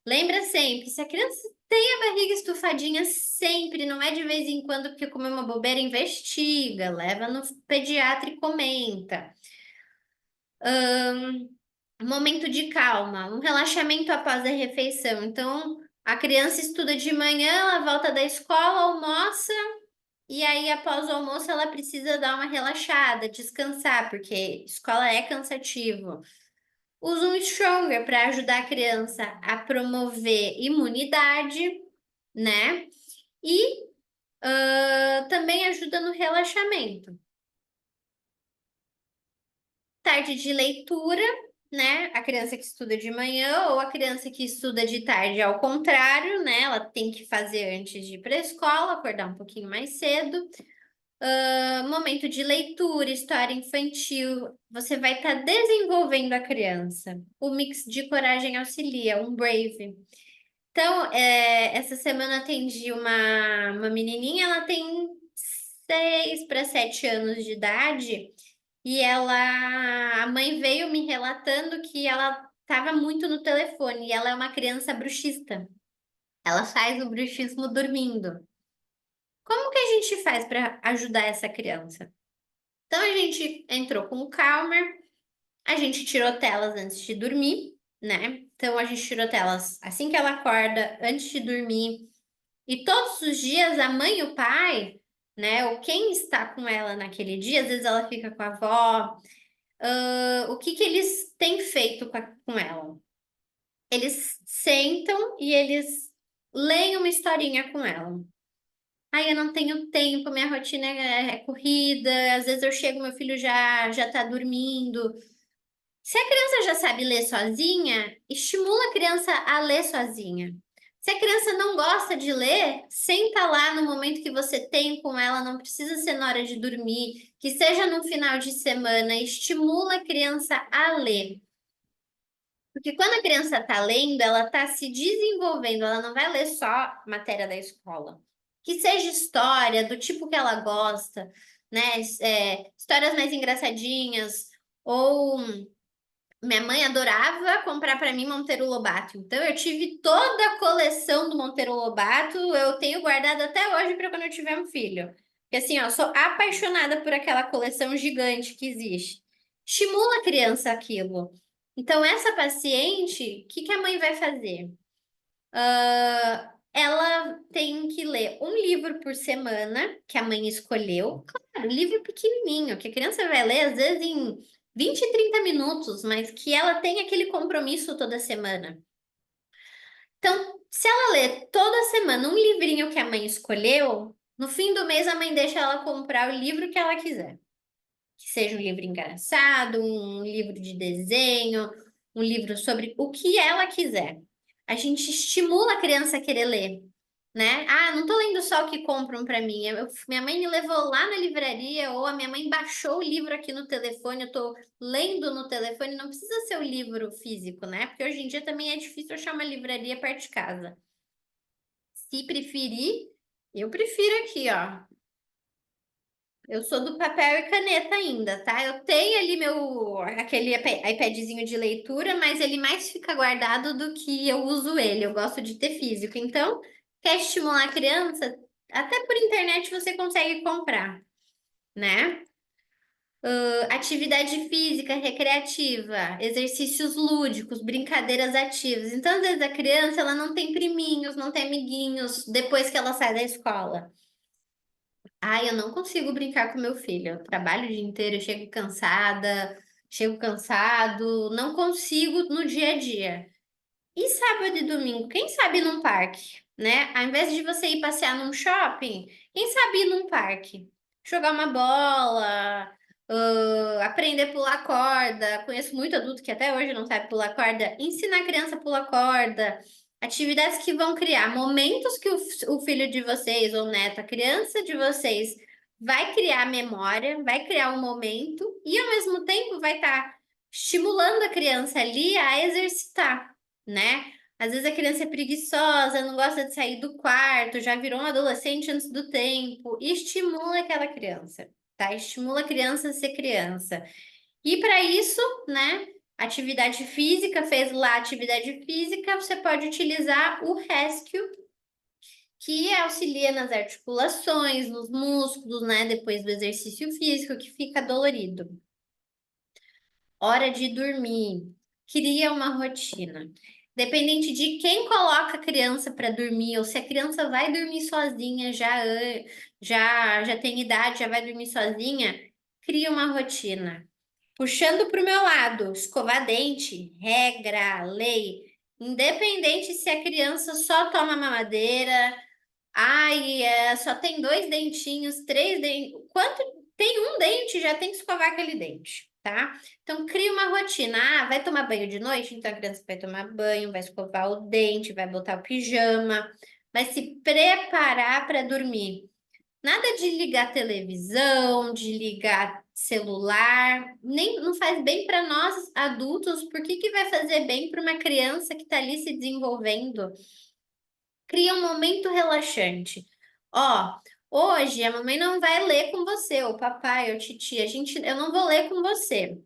[SPEAKER 1] Lembra sempre, se a criança tem a barriga estufadinha sempre, não é de vez em quando porque comeu uma bobeira, investiga, leva no pediatra e comenta. Momento de calma, um relaxamento após a refeição. Então, a criança estuda de manhã, ela volta da escola, almoça, E aí, após o almoço, ela precisa dar uma relaxada, descansar, porque escola é cansativo. Usa um Stronger para ajudar a criança a promover imunidade, né? E também ajuda no relaxamento. Tarde de leitura, né? A criança que estuda de manhã ou a criança que estuda de tarde, ao contrário, né? Ela tem que fazer antes de ir para a escola, acordar um pouquinho mais cedo. Momento de leitura, história infantil, você vai estar desenvolvendo a criança. O mix de coragem auxilia, um Brave. Então, essa semana atendi uma menininha, ela tem 6 para 7 anos de idade, e a mãe veio me relatando que ela estava muito no telefone, e ela é uma criança bruxista. Ela faz o bruxismo dormindo. Como que a gente faz para ajudar essa criança? Então a gente entrou com o Calmer, a gente tirou telas antes de dormir, né? Então a gente tirou telas assim que ela acorda, antes de dormir. E todos os dias a mãe e o pai, né? Ou quem está com ela naquele dia, às vezes ela fica com a avó. O que que eles têm feito com ela? Eles sentam e eles leem uma historinha com ela. Ai, eu não tenho tempo, minha rotina é corrida, às vezes eu chego, meu filho já tá dormindo. Se a criança já sabe ler sozinha, estimula a criança a ler sozinha. Se a criança não gosta de ler, senta lá no momento que você tem com ela, não precisa ser na hora de dormir, que seja no final de semana, estimula a criança a ler. Porque quando a criança está lendo, ela está se desenvolvendo, ela não vai ler só matéria da escola. Que seja história, do tipo que ela gosta, né? Histórias mais engraçadinhas, ou minha mãe adorava comprar para mim Monteiro Lobato. Então eu tive toda a coleção do Monteiro Lobato, eu tenho guardado até hoje para quando eu tiver um filho. Porque assim, ó, eu sou apaixonada por aquela coleção gigante que existe. Estimula a criança aquilo. Então essa paciente, o que que a mãe vai fazer? Ela tem que ler um livro por semana que a mãe escolheu. Claro, livro pequenininho, que a criança vai ler às vezes em 20, 30 minutos, mas que ela tem aquele compromisso toda semana. Então, se ela lê toda semana um livrinho que a mãe escolheu, no fim do mês a mãe deixa ela comprar o livro que ela quiser. Que seja um livro engraçado, um livro de desenho, um livro sobre o que ela quiser. A gente estimula a criança a querer ler, né? Ah, não tô lendo só o que compram para mim. Minha mãe me levou lá na livraria ou a minha mãe baixou o livro aqui no telefone, eu tô lendo no telefone, não precisa ser o livro físico, né? Porque hoje em dia também é difícil achar uma livraria perto de casa. Se preferir, eu prefiro aqui, ó. Eu sou do papel e caneta ainda, tá? Eu tenho ali aquele iPadzinho de leitura, mas ele mais fica guardado do que eu uso ele. Eu gosto de ter físico. Então, quer estimular a criança? Até por internet você consegue comprar, né? Atividade física, recreativa, exercícios lúdicos, brincadeiras ativas. Então, às vezes a criança ela não tem priminhos, não tem amiguinhos depois que ela sai da escola. Ai, eu não consigo brincar com meu filho. Eu trabalho o dia inteiro, eu chego cansada, chego cansado, não consigo no dia a dia. E sábado e domingo, quem sabe ir num parque, né? Ao invés de você ir passear num shopping, quem sabe ir num parque? Jogar uma bola, aprender a pular corda. Conheço muito adulto que até hoje não sabe pular corda. Ensinar a criança a pular corda. Atividades que vão criar momentos que o filho de vocês, ou neto, a criança de vocês, vai criar memória, vai criar um momento e, ao mesmo tempo, vai estar estimulando a criança ali a exercitar, né? Às vezes a criança é preguiçosa, não gosta de sair do quarto, já virou um adolescente antes do tempo. Estimula aquela criança, tá? Estimula a criança a ser criança. E para isso, né? Atividade física, fez lá atividade física, você pode utilizar o Rescue, que auxilia nas articulações, nos músculos, né? Depois do exercício físico, que fica dolorido. Hora de dormir. Cria uma rotina. dependente de quem coloca a criança para dormir, ou se a criança vai dormir sozinha, já tem idade, já vai dormir sozinha, cria uma rotina. Puxando para o meu lado, escovar dente, regra, lei. Independente se a criança só toma mamadeira, ai, só tem 2 dentinhos, 3 dentinhos. Quanto tem um dente, já tem que escovar aquele dente, tá? Então, cria uma rotina. Ah, vai tomar banho de noite? Então, a criança vai tomar banho, vai escovar o dente, vai botar o pijama, vai se preparar para dormir. Nada de ligar televisão, de ligar celular, nem não faz bem para nós adultos, por que que vai fazer bem para uma criança que está ali se desenvolvendo? Cria um momento relaxante. Ó, hoje a mamãe não vai ler com você, o papai, ou titia, eu não vou ler com você.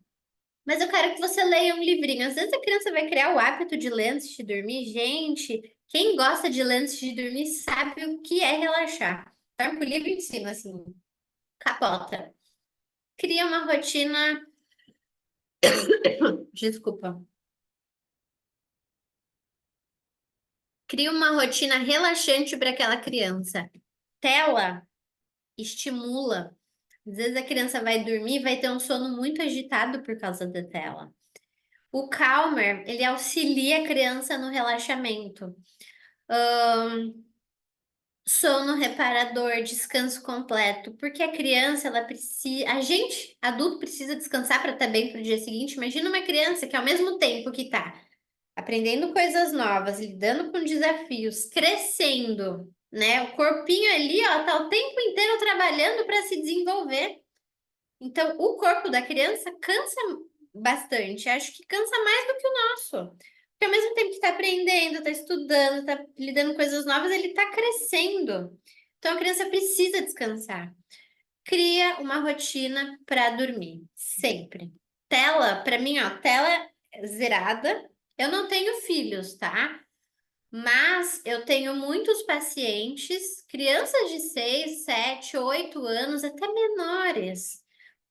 [SPEAKER 1] Mas eu quero que você leia um livrinho. Às vezes a criança vai criar o hábito de ler antes de dormir. Gente, quem gosta de ler antes de dormir sabe o que é relaxar. Dorme com o livro em cima, assim, capota. Cria uma rotina. Desculpa. Cria uma rotina relaxante para aquela criança. Tela estimula. Às vezes a criança vai dormir e vai ter um sono muito agitado por causa da tela. O Calmer, ele auxilia a criança no relaxamento. Sono reparador, descanso completo, porque a criança, ela precisa, a gente, adulto, precisa descansar para estar bem para o dia seguinte. Imagina uma criança que ao mesmo tempo que está aprendendo coisas novas, lidando com desafios, crescendo, né? O corpinho ali, ó, tá o tempo inteiro trabalhando para se desenvolver. Então, o corpo da criança cansa bastante. Acho que cansa mais do que o nosso. Porque ao mesmo tempo que está aprendendo, está estudando, está lidando com coisas novas, ele está crescendo. Então, a criança precisa descansar. Cria uma rotina para dormir, sempre. Tela, para mim, ó, tela zerada. Eu não tenho filhos, tá? Mas eu tenho muitos pacientes, crianças de 6, 7, 8 anos, até menores,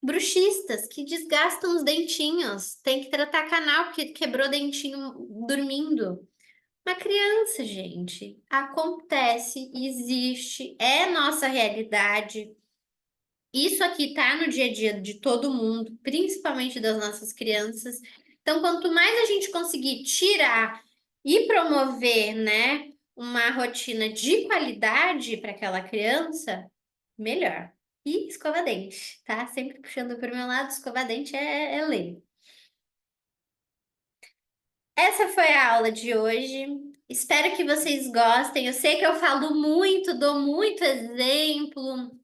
[SPEAKER 1] bruxistas, que desgastam os dentinhos. Tem que tratar canal porque quebrou dentinho dormindo. Uma criança, gente, acontece, existe, é nossa realidade. Isso aqui tá no dia a dia de todo mundo, principalmente das nossas crianças. Então, quanto mais a gente conseguir tirar e promover, né, uma rotina de qualidade para aquela criança, melhor. E escova dente, tá? Sempre puxando para o meu lado, escova dente é lei. Essa foi a aula de hoje. Espero que vocês gostem. Eu sei que eu falo muito, dou muito exemplo.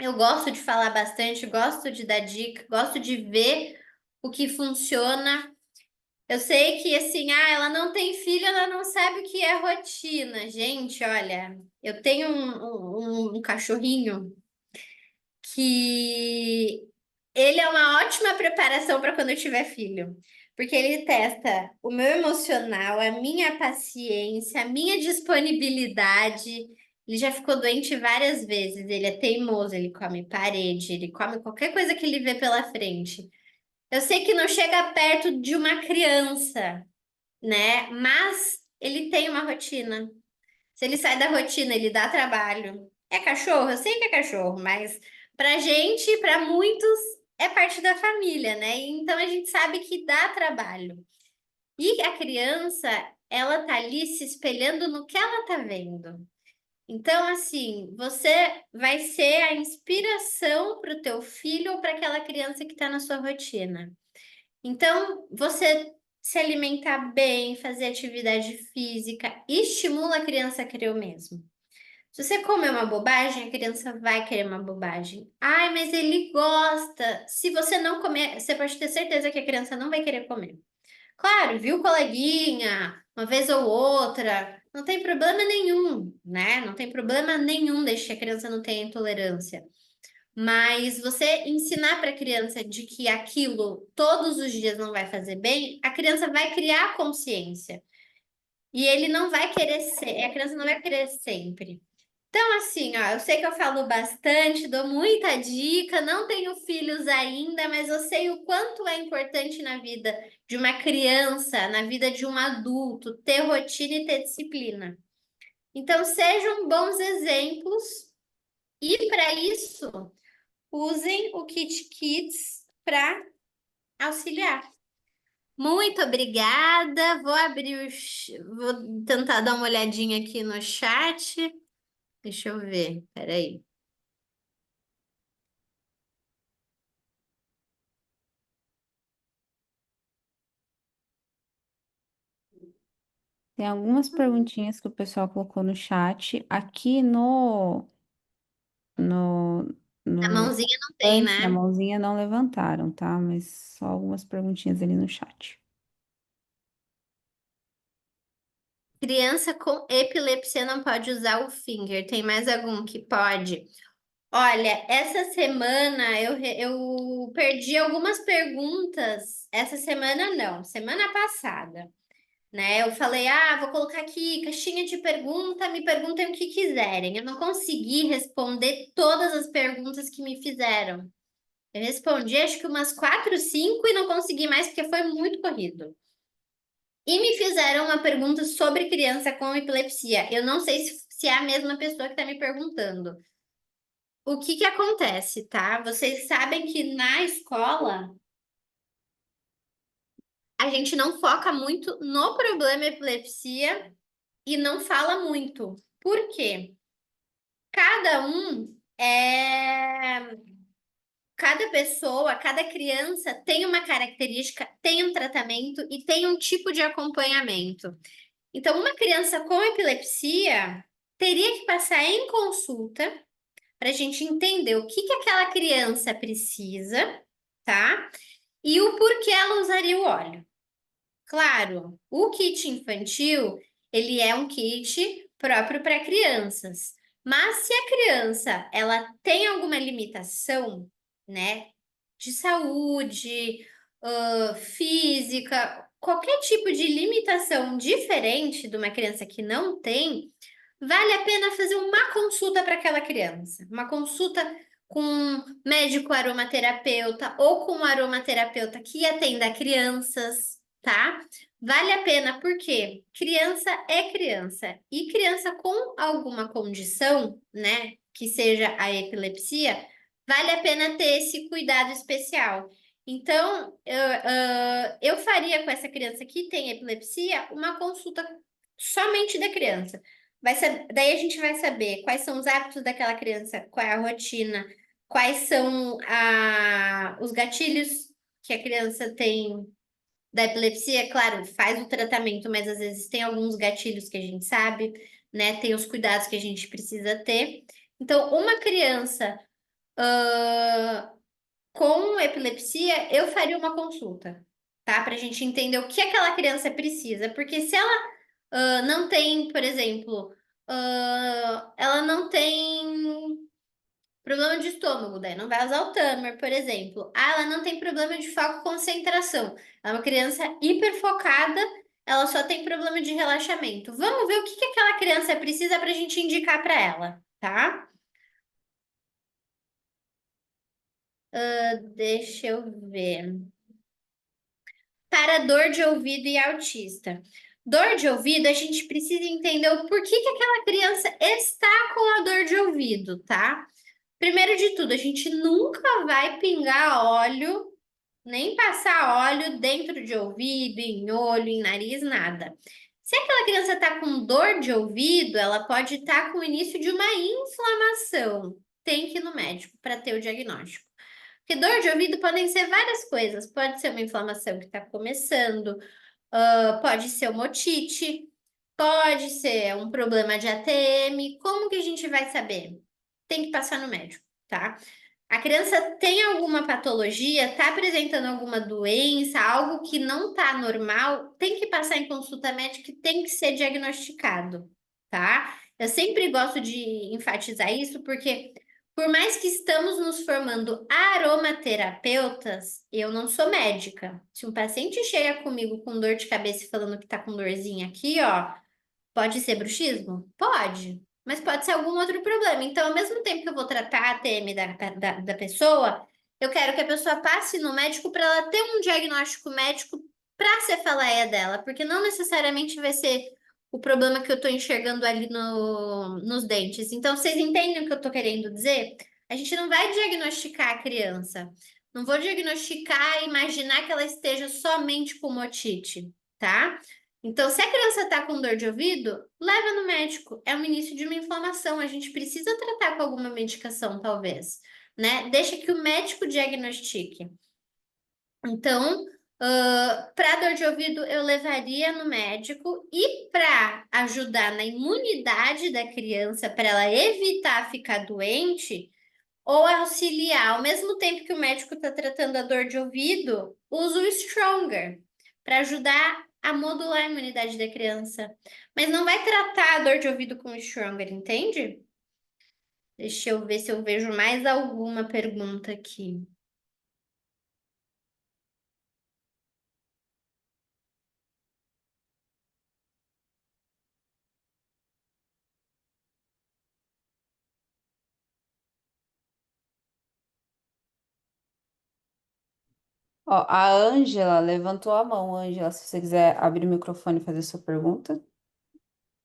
[SPEAKER 1] Eu gosto de falar bastante, gosto de dar dica, gosto de ver o que funciona. Eu sei que assim, ela não tem filho, ela não sabe o que é rotina. Gente, olha, eu tenho um cachorrinho que ele é uma ótima preparação para quando eu tiver filho. Porque ele testa o meu emocional, a minha paciência, a minha disponibilidade. Ele já ficou doente várias vezes. Ele é teimoso, ele come parede, ele come qualquer coisa que ele vê pela frente. Eu sei que não chega perto de uma criança, né? Mas ele tem uma rotina. Se ele sai da rotina, ele dá trabalho. É cachorro? Eu sei que é cachorro, mas pra gente, pra muitos, é parte da família, né? Então a gente sabe que dá trabalho. E a criança, ela tá ali se espelhando no que ela tá vendo. Então, assim, você vai ser a inspiração para o teu filho ou para aquela criança que está na sua rotina. Então, você se alimentar bem, fazer atividade física, estimula a criança a querer o mesmo. Se você comer uma bobagem, a criança vai querer uma bobagem. Ai, mas ele gosta. Se você não comer, você pode ter certeza que a criança não vai querer comer. Claro, viu coleguinha, uma vez ou outra, não tem problema nenhum, né? Não tem problema nenhum desde que a criança não tenha intolerância. Mas você ensinar para a criança de que aquilo todos os dias não vai fazer bem, a criança vai criar consciência. E ele não vai querer ser, a criança não vai querer sempre. Então, assim, ó, eu sei que eu falo bastante, dou muita dica, não tenho filhos ainda, mas eu sei o quanto é importante na vida de uma criança, na vida de um adulto, ter rotina e ter disciplina. Então, sejam bons exemplos e, para isso, usem o Kit Kits para auxiliar. Muito obrigada. Vou tentar dar uma olhadinha aqui no chat. Deixa eu ver, peraí.
[SPEAKER 3] Tem algumas perguntinhas que o pessoal colocou no chat. Aqui no,
[SPEAKER 1] A
[SPEAKER 3] no
[SPEAKER 1] mãozinha não tem,
[SPEAKER 3] lance, na
[SPEAKER 1] né?
[SPEAKER 3] mãozinha não levantaram, tá? Mas só algumas perguntinhas ali no chat.
[SPEAKER 1] Criança com epilepsia não pode usar o finger. Tem mais algum que pode? Olha, essa semana eu perdi algumas perguntas. Essa semana não, semana passada, né? Eu falei, vou colocar aqui caixinha de pergunta, me perguntem o que quiserem. Eu não consegui responder todas as perguntas que me fizeram. Eu respondi acho que umas 4, 5 e não consegui mais porque foi muito corrido. E me fizeram uma pergunta sobre criança com epilepsia. Eu não sei se é a mesma pessoa que está me perguntando. O que que acontece, tá? Vocês sabem que na escola a gente não foca muito no problema epilepsia e não fala muito. Por quê? Cada um é. Cada pessoa, cada criança tem uma característica, tem um tratamento e tem um tipo de acompanhamento. Então, uma criança com epilepsia teria que passar em consulta para a gente entender o que que aquela criança precisa, tá? E o porquê ela usaria o óleo. Claro, o kit infantil, ele é um kit próprio para crianças. Mas se a criança, ela tem alguma limitação, né, de saúde, física, qualquer tipo de limitação diferente de uma criança que não tem, vale a pena fazer uma consulta para aquela criança. Uma consulta com um médico aromaterapeuta ou com um aromaterapeuta que atenda crianças, tá? Vale a pena porque criança é criança e criança com alguma condição, né, que seja a epilepsia, vale a pena ter esse cuidado especial. Então, eu faria com essa criança que tem epilepsia uma consulta somente da criança. Daí a gente vai saber quais são os hábitos daquela criança, qual é a rotina, quais são os gatilhos que a criança tem da epilepsia. Claro, faz o tratamento, mas às vezes tem alguns gatilhos que a gente sabe, né? Tem os cuidados que a gente precisa ter. Então, uma criança com epilepsia, eu faria uma consulta, tá? Para a gente entender o que aquela criança precisa. Porque se ela não tem, por exemplo, ela não tem problema de estômago, daí não vai usar o Tamer, por exemplo. Ela não tem problema de foco e concentração. Ela é uma criança hiperfocada, ela só tem problema de relaxamento. Vamos ver o que que aquela criança precisa para a gente indicar para ela, tá? Deixa eu ver. Para dor de ouvido e autista. Dor de ouvido, a gente precisa entender o porquê que aquela criança está com a dor de ouvido, tá? Primeiro de tudo, a gente nunca vai pingar óleo, nem passar óleo dentro de ouvido, em olho, em nariz, nada. Se aquela criança está com dor de ouvido, ela pode estar com o início de uma inflamação. Tem que ir no médico para ter o diagnóstico. Porque dor de ouvido podem ser várias coisas. Pode ser uma inflamação que está começando, pode ser uma otite, pode ser um problema de ATM. Como que a gente vai saber? Tem que passar no médico, tá? A criança tem alguma patologia, está apresentando alguma doença, algo que não está normal, tem que passar em consulta médica e tem que ser diagnosticado, tá? Eu sempre gosto de enfatizar isso porque, por mais que estamos nos formando aromaterapeutas, eu não sou médica. Se um paciente chega comigo com dor de cabeça e falando que está com dorzinha aqui, ó, pode ser bruxismo? Pode. mas pode ser algum outro problema. Então, ao mesmo tempo que eu vou tratar a TM da pessoa, eu quero que a pessoa passe no médico para ela ter um diagnóstico médico para a cefaleia dela, porque não necessariamente vai ser o problema que eu estou enxergando ali nos dentes. Então, vocês entendem o que eu estou querendo dizer? A gente não vai diagnosticar a criança. Não vou diagnosticar e imaginar que ela esteja somente com otite, tá? Então, se a criança está com dor de ouvido, leva no médico. É o início de uma inflamação. A gente precisa tratar com alguma medicação, talvez, né? Deixa que o médico diagnostique. Então, para dor de ouvido, eu levaria no médico e para ajudar na imunidade da criança, para ela evitar ficar doente, ou auxiliar, ao mesmo tempo que o médico está tratando a dor de ouvido, usa o Stronger para ajudar a modular a imunidade da criança. Mas não vai tratar a dor de ouvido com o Stronger, entende? Deixa eu ver se eu vejo mais alguma pergunta aqui.
[SPEAKER 3] Ó, a Ângela levantou a mão. Ângela, se você quiser abrir o microfone e fazer sua pergunta.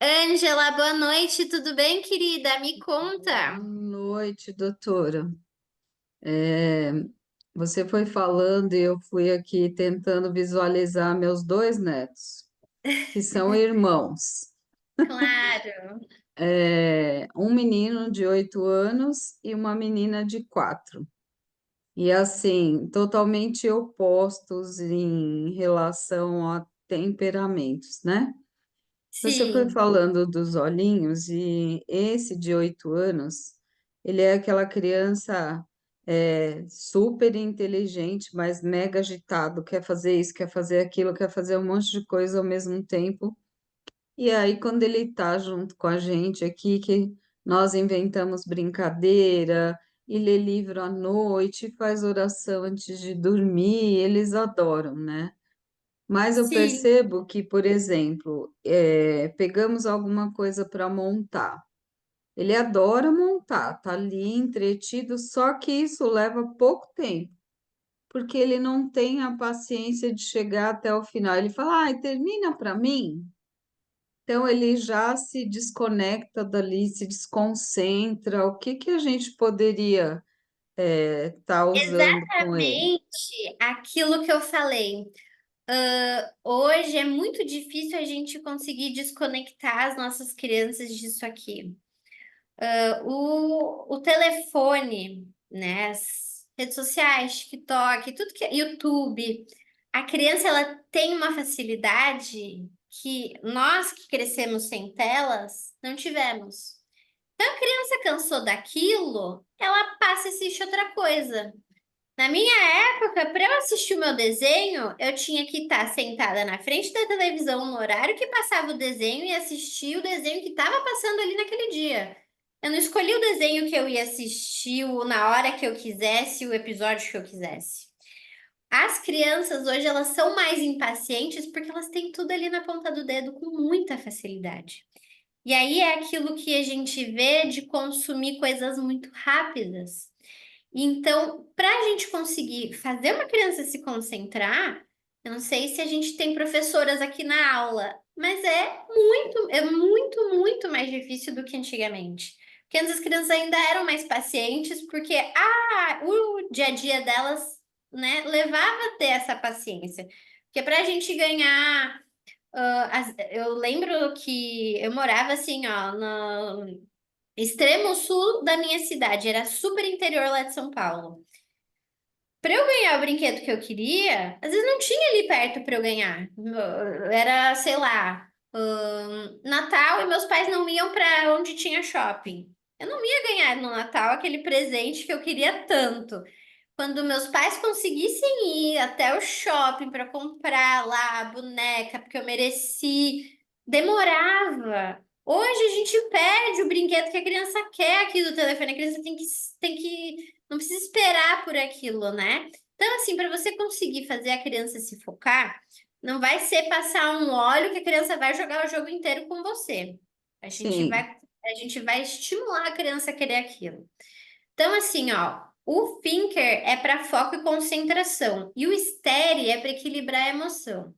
[SPEAKER 1] Ângela, boa noite, tudo bem, querida? Me
[SPEAKER 2] Boa
[SPEAKER 1] conta.
[SPEAKER 2] noite, doutora. É, você foi falando e eu fui aqui tentando visualizar meus dois netos, que são irmãos.
[SPEAKER 1] Claro.
[SPEAKER 2] Um menino de 8 anos e uma menina de 4. E assim, totalmente opostos em relação a temperamentos, né? Você foi
[SPEAKER 1] Sim,
[SPEAKER 2] falando dos olhinhos e esse de 8 anos, ele é aquela criança super inteligente, mas mega agitado, quer fazer isso, quer fazer aquilo, quer fazer um monte de coisa ao mesmo tempo. E aí, quando ele está junto com a gente aqui, que nós inventamos brincadeira, e lê livro à noite, faz oração antes de dormir, eles adoram, né? Mas eu
[SPEAKER 1] sim.
[SPEAKER 2] percebo que, por exemplo, pegamos alguma coisa para montar. Ele adora montar, tá ali entretido, só que isso leva pouco tempo, porque ele não tem a paciência de chegar até o final. Ele fala, ai, termina para mim. Então ele já se desconecta dali, se desconcentra. O que que a gente poderia estar usando com ele?
[SPEAKER 1] Exatamente aquilo que eu falei. Hoje é muito difícil a gente conseguir desconectar as nossas crianças disso aqui. O telefone, né, as redes sociais, TikTok, tudo que é YouTube, a criança ela tem uma facilidade que nós que crescemos sem telas não tivemos. Então a criança cansou daquilo, ela passa e assiste outra coisa. Na minha época, para eu assistir o meu desenho, eu tinha que estar sentada na frente da televisão no horário que passava o desenho e assistir o desenho que estava passando ali naquele dia. Eu não escolhi o desenho que eu ia assistir na hora que eu quisesse, o episódio que eu quisesse. As crianças hoje elas são mais impacientes porque elas têm tudo ali na ponta do dedo com muita facilidade. E aí é aquilo que a gente vê de consumir coisas muito rápidas. Então, para a gente conseguir fazer uma criança se concentrar, eu não sei se a gente tem professoras aqui na aula, mas muito mais difícil do que antigamente. Porque antes as crianças ainda eram mais pacientes, porque o dia a dia delas, né, levava a ter essa paciência. Porque para a gente ganhar, eu lembro que eu morava assim, ó, no extremo sul da minha cidade, era super interior lá de São Paulo. Para eu ganhar o brinquedo que eu queria, às vezes não tinha ali perto para eu ganhar. Era, sei lá, Natal e meus pais não iam para onde tinha shopping. Eu não ia ganhar no Natal aquele presente que eu queria tanto. Quando meus pais conseguissem ir até o shopping para comprar lá a boneca, porque eu mereci, demorava. Hoje a gente pede o brinquedo que a criança quer aqui do telefone. A criança não precisa esperar por aquilo, né? Então, assim, para você conseguir fazer a criança se focar, não vai ser passar um óleo que a criança vai jogar o jogo inteiro com você. A gente
[SPEAKER 2] Sim,
[SPEAKER 1] vai. A gente vai estimular a criança a querer aquilo. Então, assim, ó, o thinker é para foco e concentração, e o steady é para equilibrar a emoção.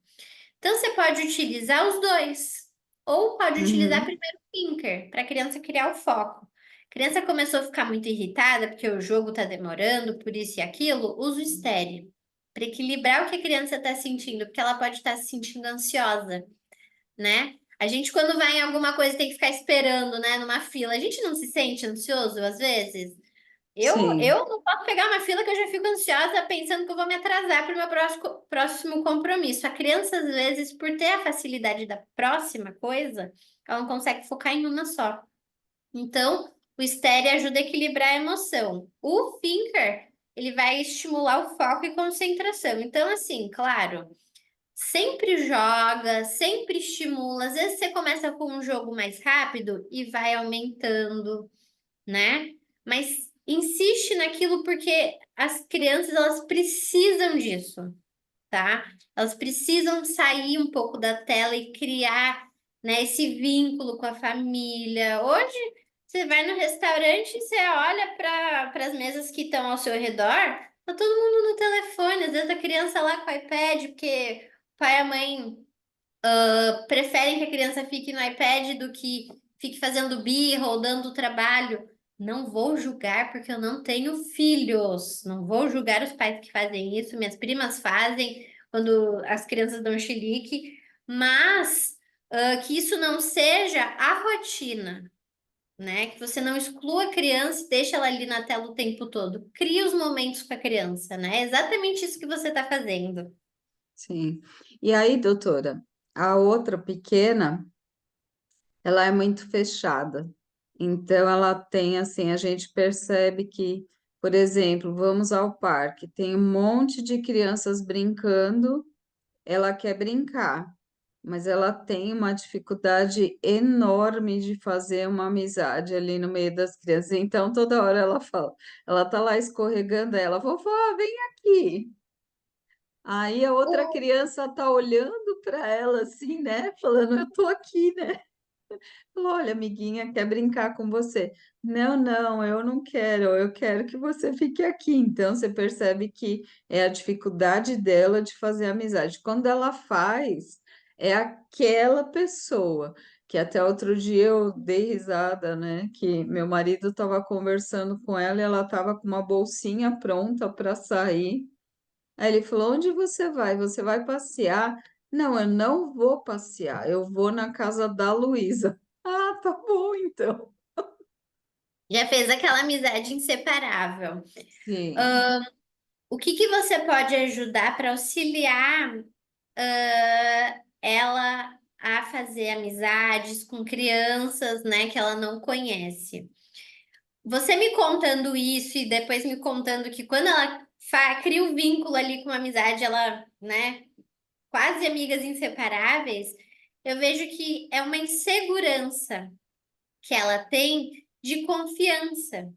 [SPEAKER 1] Então, você pode utilizar os dois, ou pode utilizar
[SPEAKER 2] Uhum.
[SPEAKER 1] primeiro o thinker, para a criança criar o foco. A criança começou a ficar muito irritada porque o jogo está demorando, por isso e aquilo, usa o steady, para equilibrar o que a criança está sentindo, porque ela pode estar se sentindo ansiosa, né? A gente, quando vai em alguma coisa, tem que ficar esperando, né, numa fila. A gente não se sente ansioso às vezes?
[SPEAKER 2] Sim,
[SPEAKER 1] Eu não posso pegar uma fila que eu já fico ansiosa pensando que eu vou me atrasar para o meu próximo compromisso. A criança, às vezes, por ter a facilidade da próxima coisa, ela não consegue focar em uma só. Então, o STERE ajuda a equilibrar a emoção. O thinker, ele vai estimular o foco e concentração. Então, assim, claro, sempre joga, sempre estimula. Às vezes você começa com um jogo mais rápido e vai aumentando, né? Mas insiste naquilo porque as crianças elas precisam disso, tá? Elas precisam sair um pouco da tela e criar, né, esse vínculo com a família. Hoje você vai no restaurante e você olha para as mesas que estão ao seu redor, tá todo mundo no telefone, às vezes a criança lá com o iPad, porque o pai e a mãe preferem que a criança fique no iPad do que fique fazendo birra ou dando trabalho. Não vou julgar porque eu não tenho filhos. Não vou julgar os pais que fazem isso. Minhas primas fazem quando as crianças dão chilique, mas que isso não seja a rotina, né? Que você não exclua a criança e deixa ela ali na tela o tempo todo. Cria os momentos com a criança, né? É exatamente isso que você está fazendo.
[SPEAKER 2] sim. E aí, doutora, a outra pequena, ela é muito fechada. Então, ela tem, assim, a gente percebe que, por exemplo, vamos ao parque, tem um monte de crianças brincando, ela quer brincar, mas ela tem uma dificuldade enorme de fazer uma amizade ali no meio das crianças. Então, toda hora ela fala, ela tá lá escorregando, ela, vovó, vem aqui. Aí a outra criança tá olhando para ela assim, né? Falando, eu tô aqui, né? Falou, olha, amiguinha, quer brincar com você? Não, não, eu não quero, eu quero que você fique aqui. Então, você percebe que é a dificuldade dela de fazer amizade. Quando ela faz, é aquela pessoa, que até outro dia eu dei risada, né? Que meu marido estava conversando com ela e ela estava com uma bolsinha pronta para sair. Aí ele falou: Onde você vai? Você vai passear? Não, eu não vou passear, eu vou na casa da Luísa. Ah, tá bom, então.
[SPEAKER 1] Já fez aquela amizade inseparável.
[SPEAKER 2] Sim.
[SPEAKER 1] O que que você pode ajudar para auxiliar ela a fazer amizades com crianças, né, que ela não conhece? Você me contando isso e depois me contando que quando ela cria um vínculo ali com uma amizade, ela, né, quase amigas inseparáveis, eu vejo que é uma insegurança que ela tem de confiança.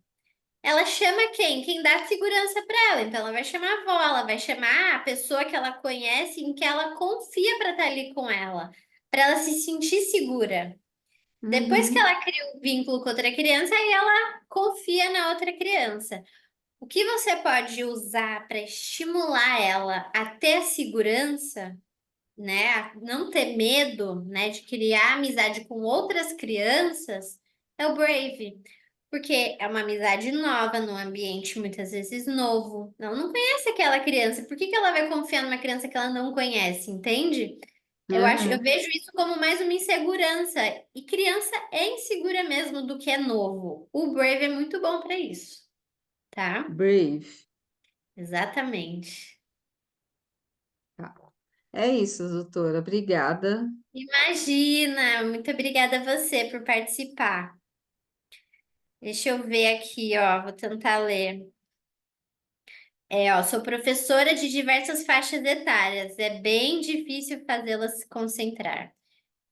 [SPEAKER 1] Ela chama quem? Quem dá segurança para ela. Então, ela vai chamar a avó, ela vai chamar a pessoa que ela conhece, em que ela confia para estar ali com ela, para ela se sentir segura. Depois que
[SPEAKER 2] Uhum.
[SPEAKER 1] ela cria um vínculo com outra criança, aí ela confia na outra criança. O que você pode usar para estimular ela a ter segurança, né, a não ter medo, né, de criar amizade com outras crianças, é o Brave. Porque é uma amizade nova, num ambiente muitas vezes novo. Ela não conhece aquela criança. Por que que ela vai confiar numa criança que ela não conhece, entende? Eu
[SPEAKER 2] Uhum.
[SPEAKER 1] vejo isso como mais uma insegurança. E criança é insegura mesmo do que é novo. O Brave é muito bom para isso, tá?
[SPEAKER 2] Brave.
[SPEAKER 1] Exatamente.
[SPEAKER 2] Tá. É isso, doutora. Obrigada.
[SPEAKER 1] Imagina! Muito obrigada a você por participar. Deixa eu ver aqui, ó. Vou tentar ler. Sou professora de diversas faixas etárias. É bem difícil fazê-las se concentrar.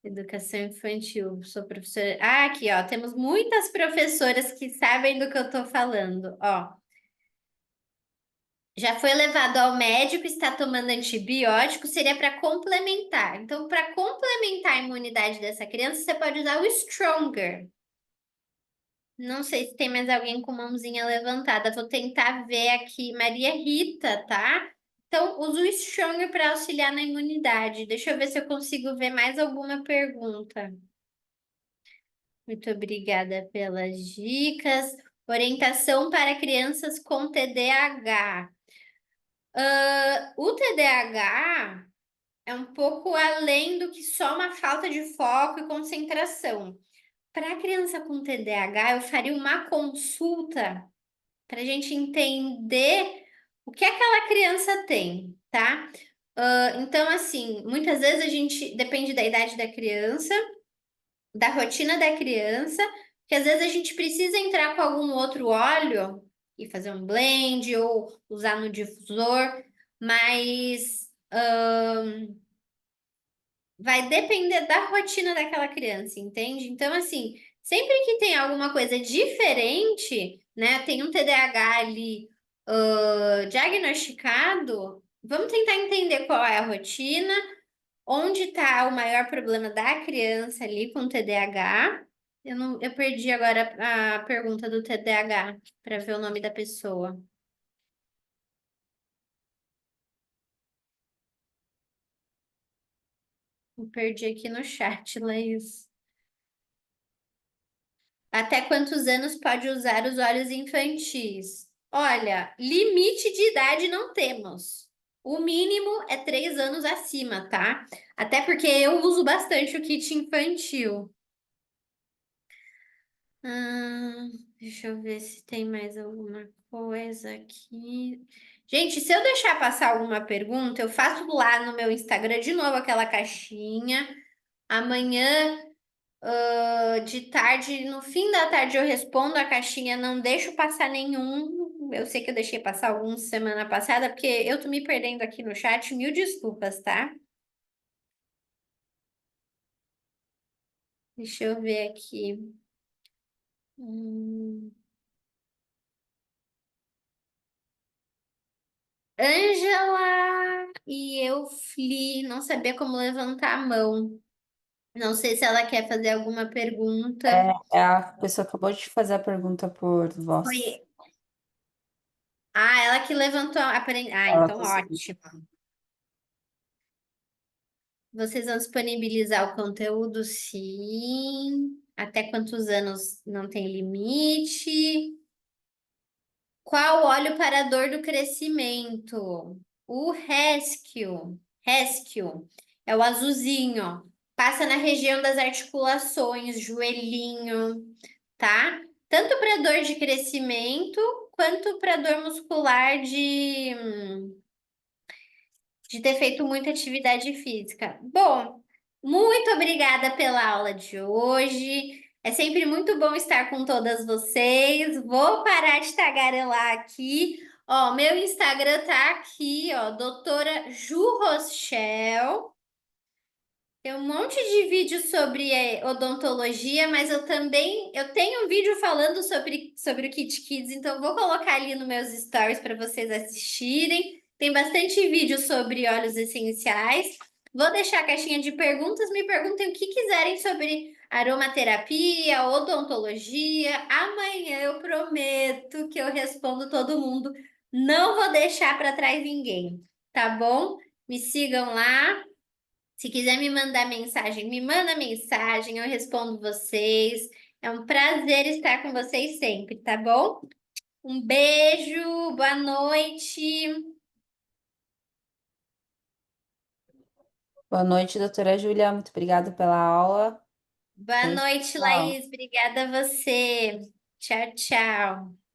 [SPEAKER 1] Educação infantil, sou professora. Ah, aqui, ó. Temos muitas professoras que sabem do que eu tô falando. Ó, já foi levado ao médico, está tomando antibiótico, seria para complementar. Então, para complementar a imunidade dessa criança, você pode usar o Stronger. Não sei se tem mais alguém com mãozinha levantada. Vou tentar ver aqui. Maria Rita, tá? Então, usa o Strong para auxiliar na imunidade. Deixa eu ver se eu consigo ver mais alguma pergunta. Muito obrigada pelas dicas. Orientação para crianças com TDAH. O TDAH é um pouco além do que só uma falta de foco e concentração. Para a criança com TDAH, eu faria uma consulta para a gente entender o que aquela criança tem, tá? Então, assim, muitas vezes a gente depende da idade da criança, da rotina da criança, que às vezes a gente precisa entrar com algum outro óleo e fazer um blend ou usar no difusor, mas vai depender da rotina daquela criança, entende? Então, assim, sempre que tem alguma coisa diferente, né? Tem um TDAH ali, diagnosticado, vamos tentar entender qual é a rotina, onde está o maior problema da criança ali com TDAH. Eu perdi agora a pergunta do TDAH para ver o nome da pessoa. Eu perdi aqui no chat, Laís. Até quantos anos pode usar os óleos infantis? Olha, limite de idade não temos. O mínimo é 3 anos acima, tá? Até porque eu uso bastante o kit infantil. Ah, deixa eu ver se tem mais alguma coisa aqui. Gente, se eu deixar passar alguma pergunta, eu faço lá no meu Instagram de novo aquela caixinha. Amanhã de tarde, no fim da tarde eu respondo a caixinha, não deixo passar nenhum. Eu sei que eu deixei passar alguns semana passada, porque eu tô me perdendo aqui no chat, mil desculpas, tá? Deixa eu ver aqui. Hum. Ângela e Eufli, não sabia como levantar a mão. Não sei se ela quer fazer alguma pergunta.
[SPEAKER 3] A pessoa acabou de fazer a pergunta por voz.
[SPEAKER 1] Foi. Ah, ela que levantou a. Ah,
[SPEAKER 3] Ela
[SPEAKER 1] então
[SPEAKER 3] conseguiu.
[SPEAKER 1] ótimo. Vocês vão disponibilizar o conteúdo, sim. Até quantos anos não tem limite? Qual óleo para dor do crescimento? O Rescue. Rescue. É o azulzinho. Passa na região das articulações, joelhinho, tá? Tanto para dor de crescimento quanto para dor muscular de ter feito muita atividade física. Bom, muito obrigada pela aula de hoje. É sempre muito bom estar com todas vocês. Vou parar de tagarelar aqui. Ó, meu Instagram tá aqui, ó, doutora Ju Rochel. Tem um monte de vídeos sobre odontologia, mas eu tenho um vídeo falando sobre o Kit Kids, então eu vou colocar ali nos meus stories para vocês assistirem. Tem bastante vídeo sobre óleos essenciais. Vou deixar a caixinha de perguntas, me perguntem o que quiserem sobre aromaterapia, odontologia. Amanhã eu prometo que eu respondo todo mundo. Não vou deixar para trás ninguém, tá bom? Me sigam lá. Se quiser me mandar mensagem, me manda mensagem, eu respondo vocês. É um prazer estar com vocês sempre, tá bom? Um beijo, boa noite.
[SPEAKER 3] Boa noite, doutora Júlia. Muito obrigada pela aula.
[SPEAKER 1] Boa
[SPEAKER 3] E
[SPEAKER 1] noite,
[SPEAKER 3] tchau.
[SPEAKER 1] Laís. Obrigada a você. Tchau, tchau.